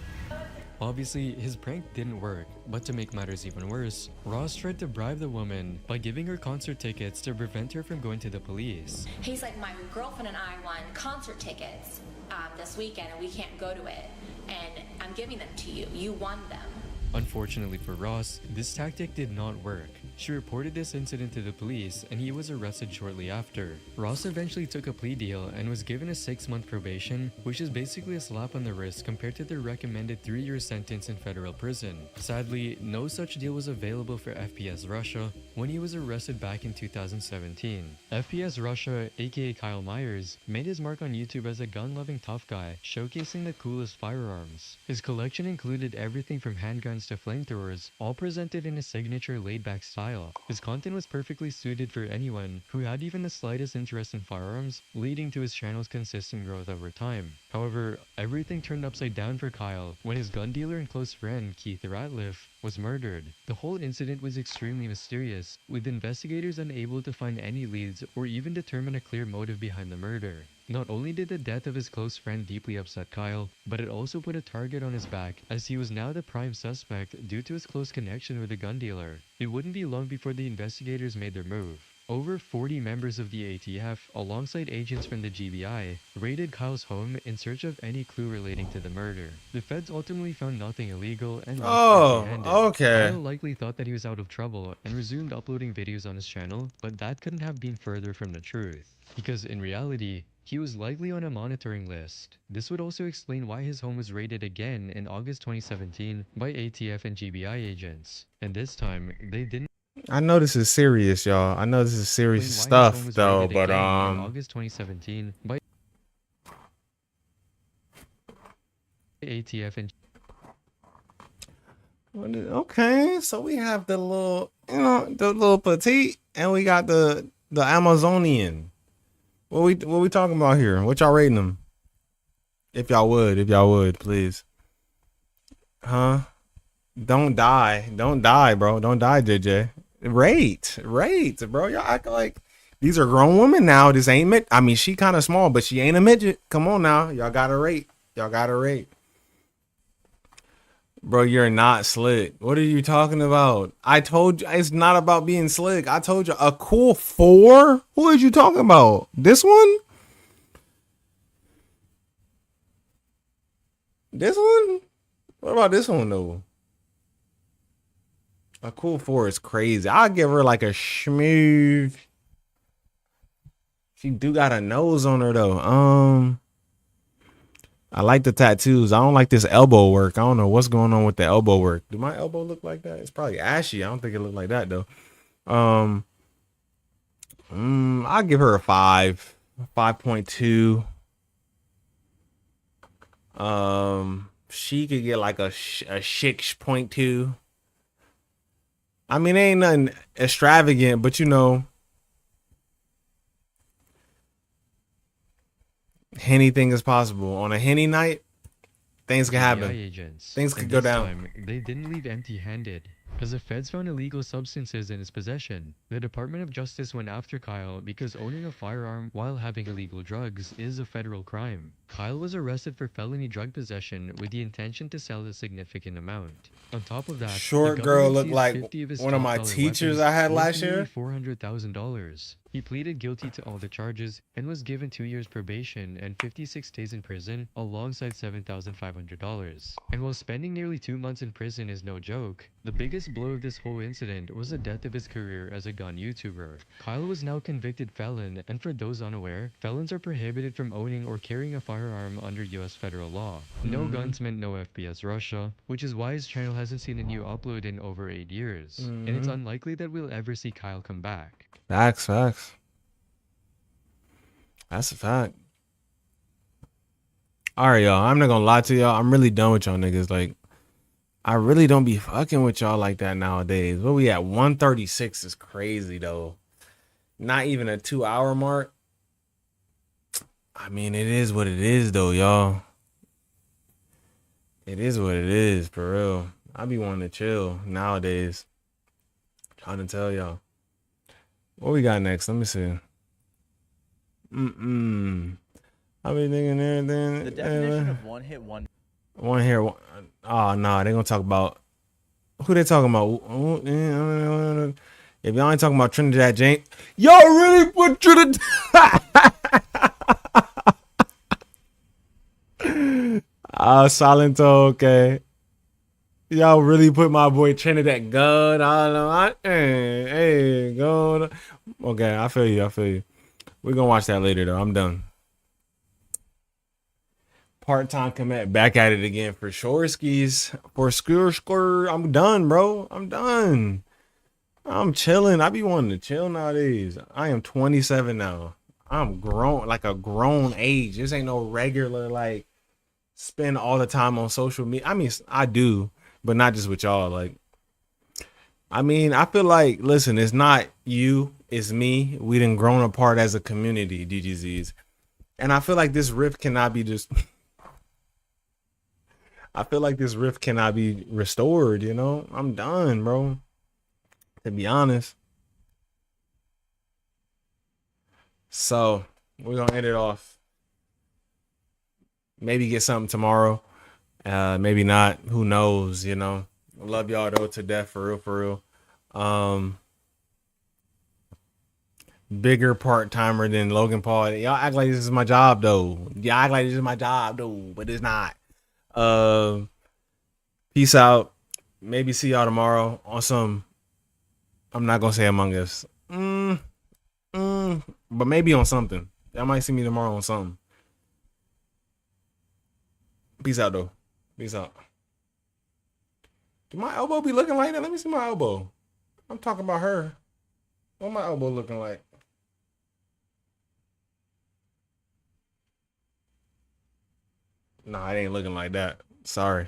Obviously, his prank didn't work, but to make matters even worse, Ross tried to bribe the woman by giving her concert tickets to prevent her from going to the police. He's like, my girlfriend and I won concert tickets this weekend and we can't go to it. And I'm giving them to you. You won them. Unfortunately for Ross, this tactic did not work. She reported this incident to the police and he was arrested shortly after. Ross eventually took a plea deal and was given a 6-month probation, which is basically a slap on the wrist compared to the recommended 3-year sentence in federal prison. Sadly, no such deal was available for FPS Russia when he was arrested back in 2017. FPS Russia, aka Kyle Myers, made his mark on YouTube as a gun-loving tough guy, showcasing the coolest firearms. His collection included everything from handguns to flamethrowers, all presented in a signature laid-back style. His content was perfectly suited for anyone who had even the slightest interest in firearms, leading to his channel's consistent growth over time. However, everything turned upside down for Kyle when his gun dealer and close friend, Keith Ratliff, was murdered. The whole incident was extremely mysterious, with investigators unable to find any leads or even determine a clear motive behind the murder. Not only did the death of his close friend deeply upset Kyle, but it also put a target on his back as he was now the prime suspect due to his close connection with the gun dealer. It wouldn't be long before the investigators made their move. over 40 members of the ATF, alongside agents from the GBI, raided Kyle's home in search of any clue relating to the murder. The feds ultimately found nothing illegal and left Oh, empty-handed. okay. Kyle likely thought that he was out of trouble and resumed uploading videos on his channel, but that couldn't have been further from the truth. Because in reality, he was likely on a monitoring list. This would also explain why his home was raided again in August 2017 by ATF and GBI agents. And this time, they didn't. I know this is serious, y'all. I know this is serious explain why his home stuff was though, raided but again in August 2017 by ATF and okay, so we have the little, the little petite, and we got the Amazonian. What we talking about here? What y'all rating them? If y'all would, please. Huh? Don't die, bro. Don't die, JJ. Rate, bro. Y'all act like these are grown women now. This ain't mid. I mean, she kind of small, but she ain't a midget. Come on now, y'all gotta rate. Bro, you're not slick. What are you talking about? I told you it's not about being slick. I told you a cool 4. Who are you talking about? This one? This one? What about this one though? A cool 4 is crazy. I'll give her like a smooth. She do got a nose on her though. I like the tattoos. I don't like this elbow work. I don't know what's going on with the elbow work. Do my elbow look like that? It's probably ashy. I don't think it looked like that though. I'll give her a 5, 5.2. She could get like a 6.2. I mean, ain't nothing extravagant, but anything is possible. On a Henny night, things can happen. agents. Things could And go this down. time, they didn't leave empty-handed. As the feds found illegal substances in his possession, the Department of Justice went after Kyle because owning a firearm while having illegal drugs is a federal crime. Kyle was arrested for felony drug possession with the intention to sell a significant amount. On top of that, Short the girl government looked seized like 50 of his one of my top-dollar teachers weapons I had worth last nearly year. $400,000. He pleaded guilty to all the charges and was given 2 years probation and 56 days in prison alongside $7,500. And while spending nearly 2 months in prison is no joke, the biggest blow of this whole incident was the death of his career as a gun YouTuber. Kyle was now a convicted felon, and for those unaware, felons are prohibited from owning or carrying a firearm under US federal law. No guns meant no FPS Russia, which is why his channel hasn't seen a new upload in over 8 years. And it's unlikely that we'll ever see Kyle come back. Facts. That's a fact. All right, y'all. I'm not gonna lie to y'all. I'm really done with y'all niggas. Like, I really don't be fucking with y'all like that nowadays. What we at? 136 is crazy though. Not even a 2-hour mark. I mean, it is what it is though, y'all. It is what it is, for real. I be wanting to chill nowadays. Trying to tell y'all. What we got next? Let me see. I be thinking everything. The definition of one hit wonder. One here. Oh no, they gonna talk about who they talking about. If y'all ain't talking about Trinidad James, y'all really put Trinidad. Silento, okay. Y'all really put my boy Trinidad gun. I don't know. Hey, go. Okay, I feel you. We're gonna watch that later though. I'm done. Part-time commit back at it again for sure skis. For skur. I'm done, bro. I'm done. I'm chilling. I be wanting to chill nowadays. I am 27 now. I'm grown, like a grown age. This ain't no regular like spend all the time on social media. I mean, I do, but not just with y'all. Like, I mean, I feel like, listen, it's not you, it's me. We done grown apart as a community, DGZs. And I feel like this rift cannot be just I feel like this rift cannot be restored, you know? I'm done, bro. To be honest. So, we're going to end it off. Maybe get something tomorrow. Maybe not. Who knows, you know? Love y'all, though, to death, for real, for real. bigger part timer than Logan Paul. Y'all act like this is my job though. Y'all act like this is my job though, but it's not. Peace out. Maybe see y'all tomorrow on some. I'm not gonna say Among Us. But maybe on something. Y'all might see me tomorrow on something. Peace out though. Peace out. Do my elbow be looking like that? Let me see my elbow. I'm talking about her. What my elbow looking like? Nah, it ain't looking like that. Sorry.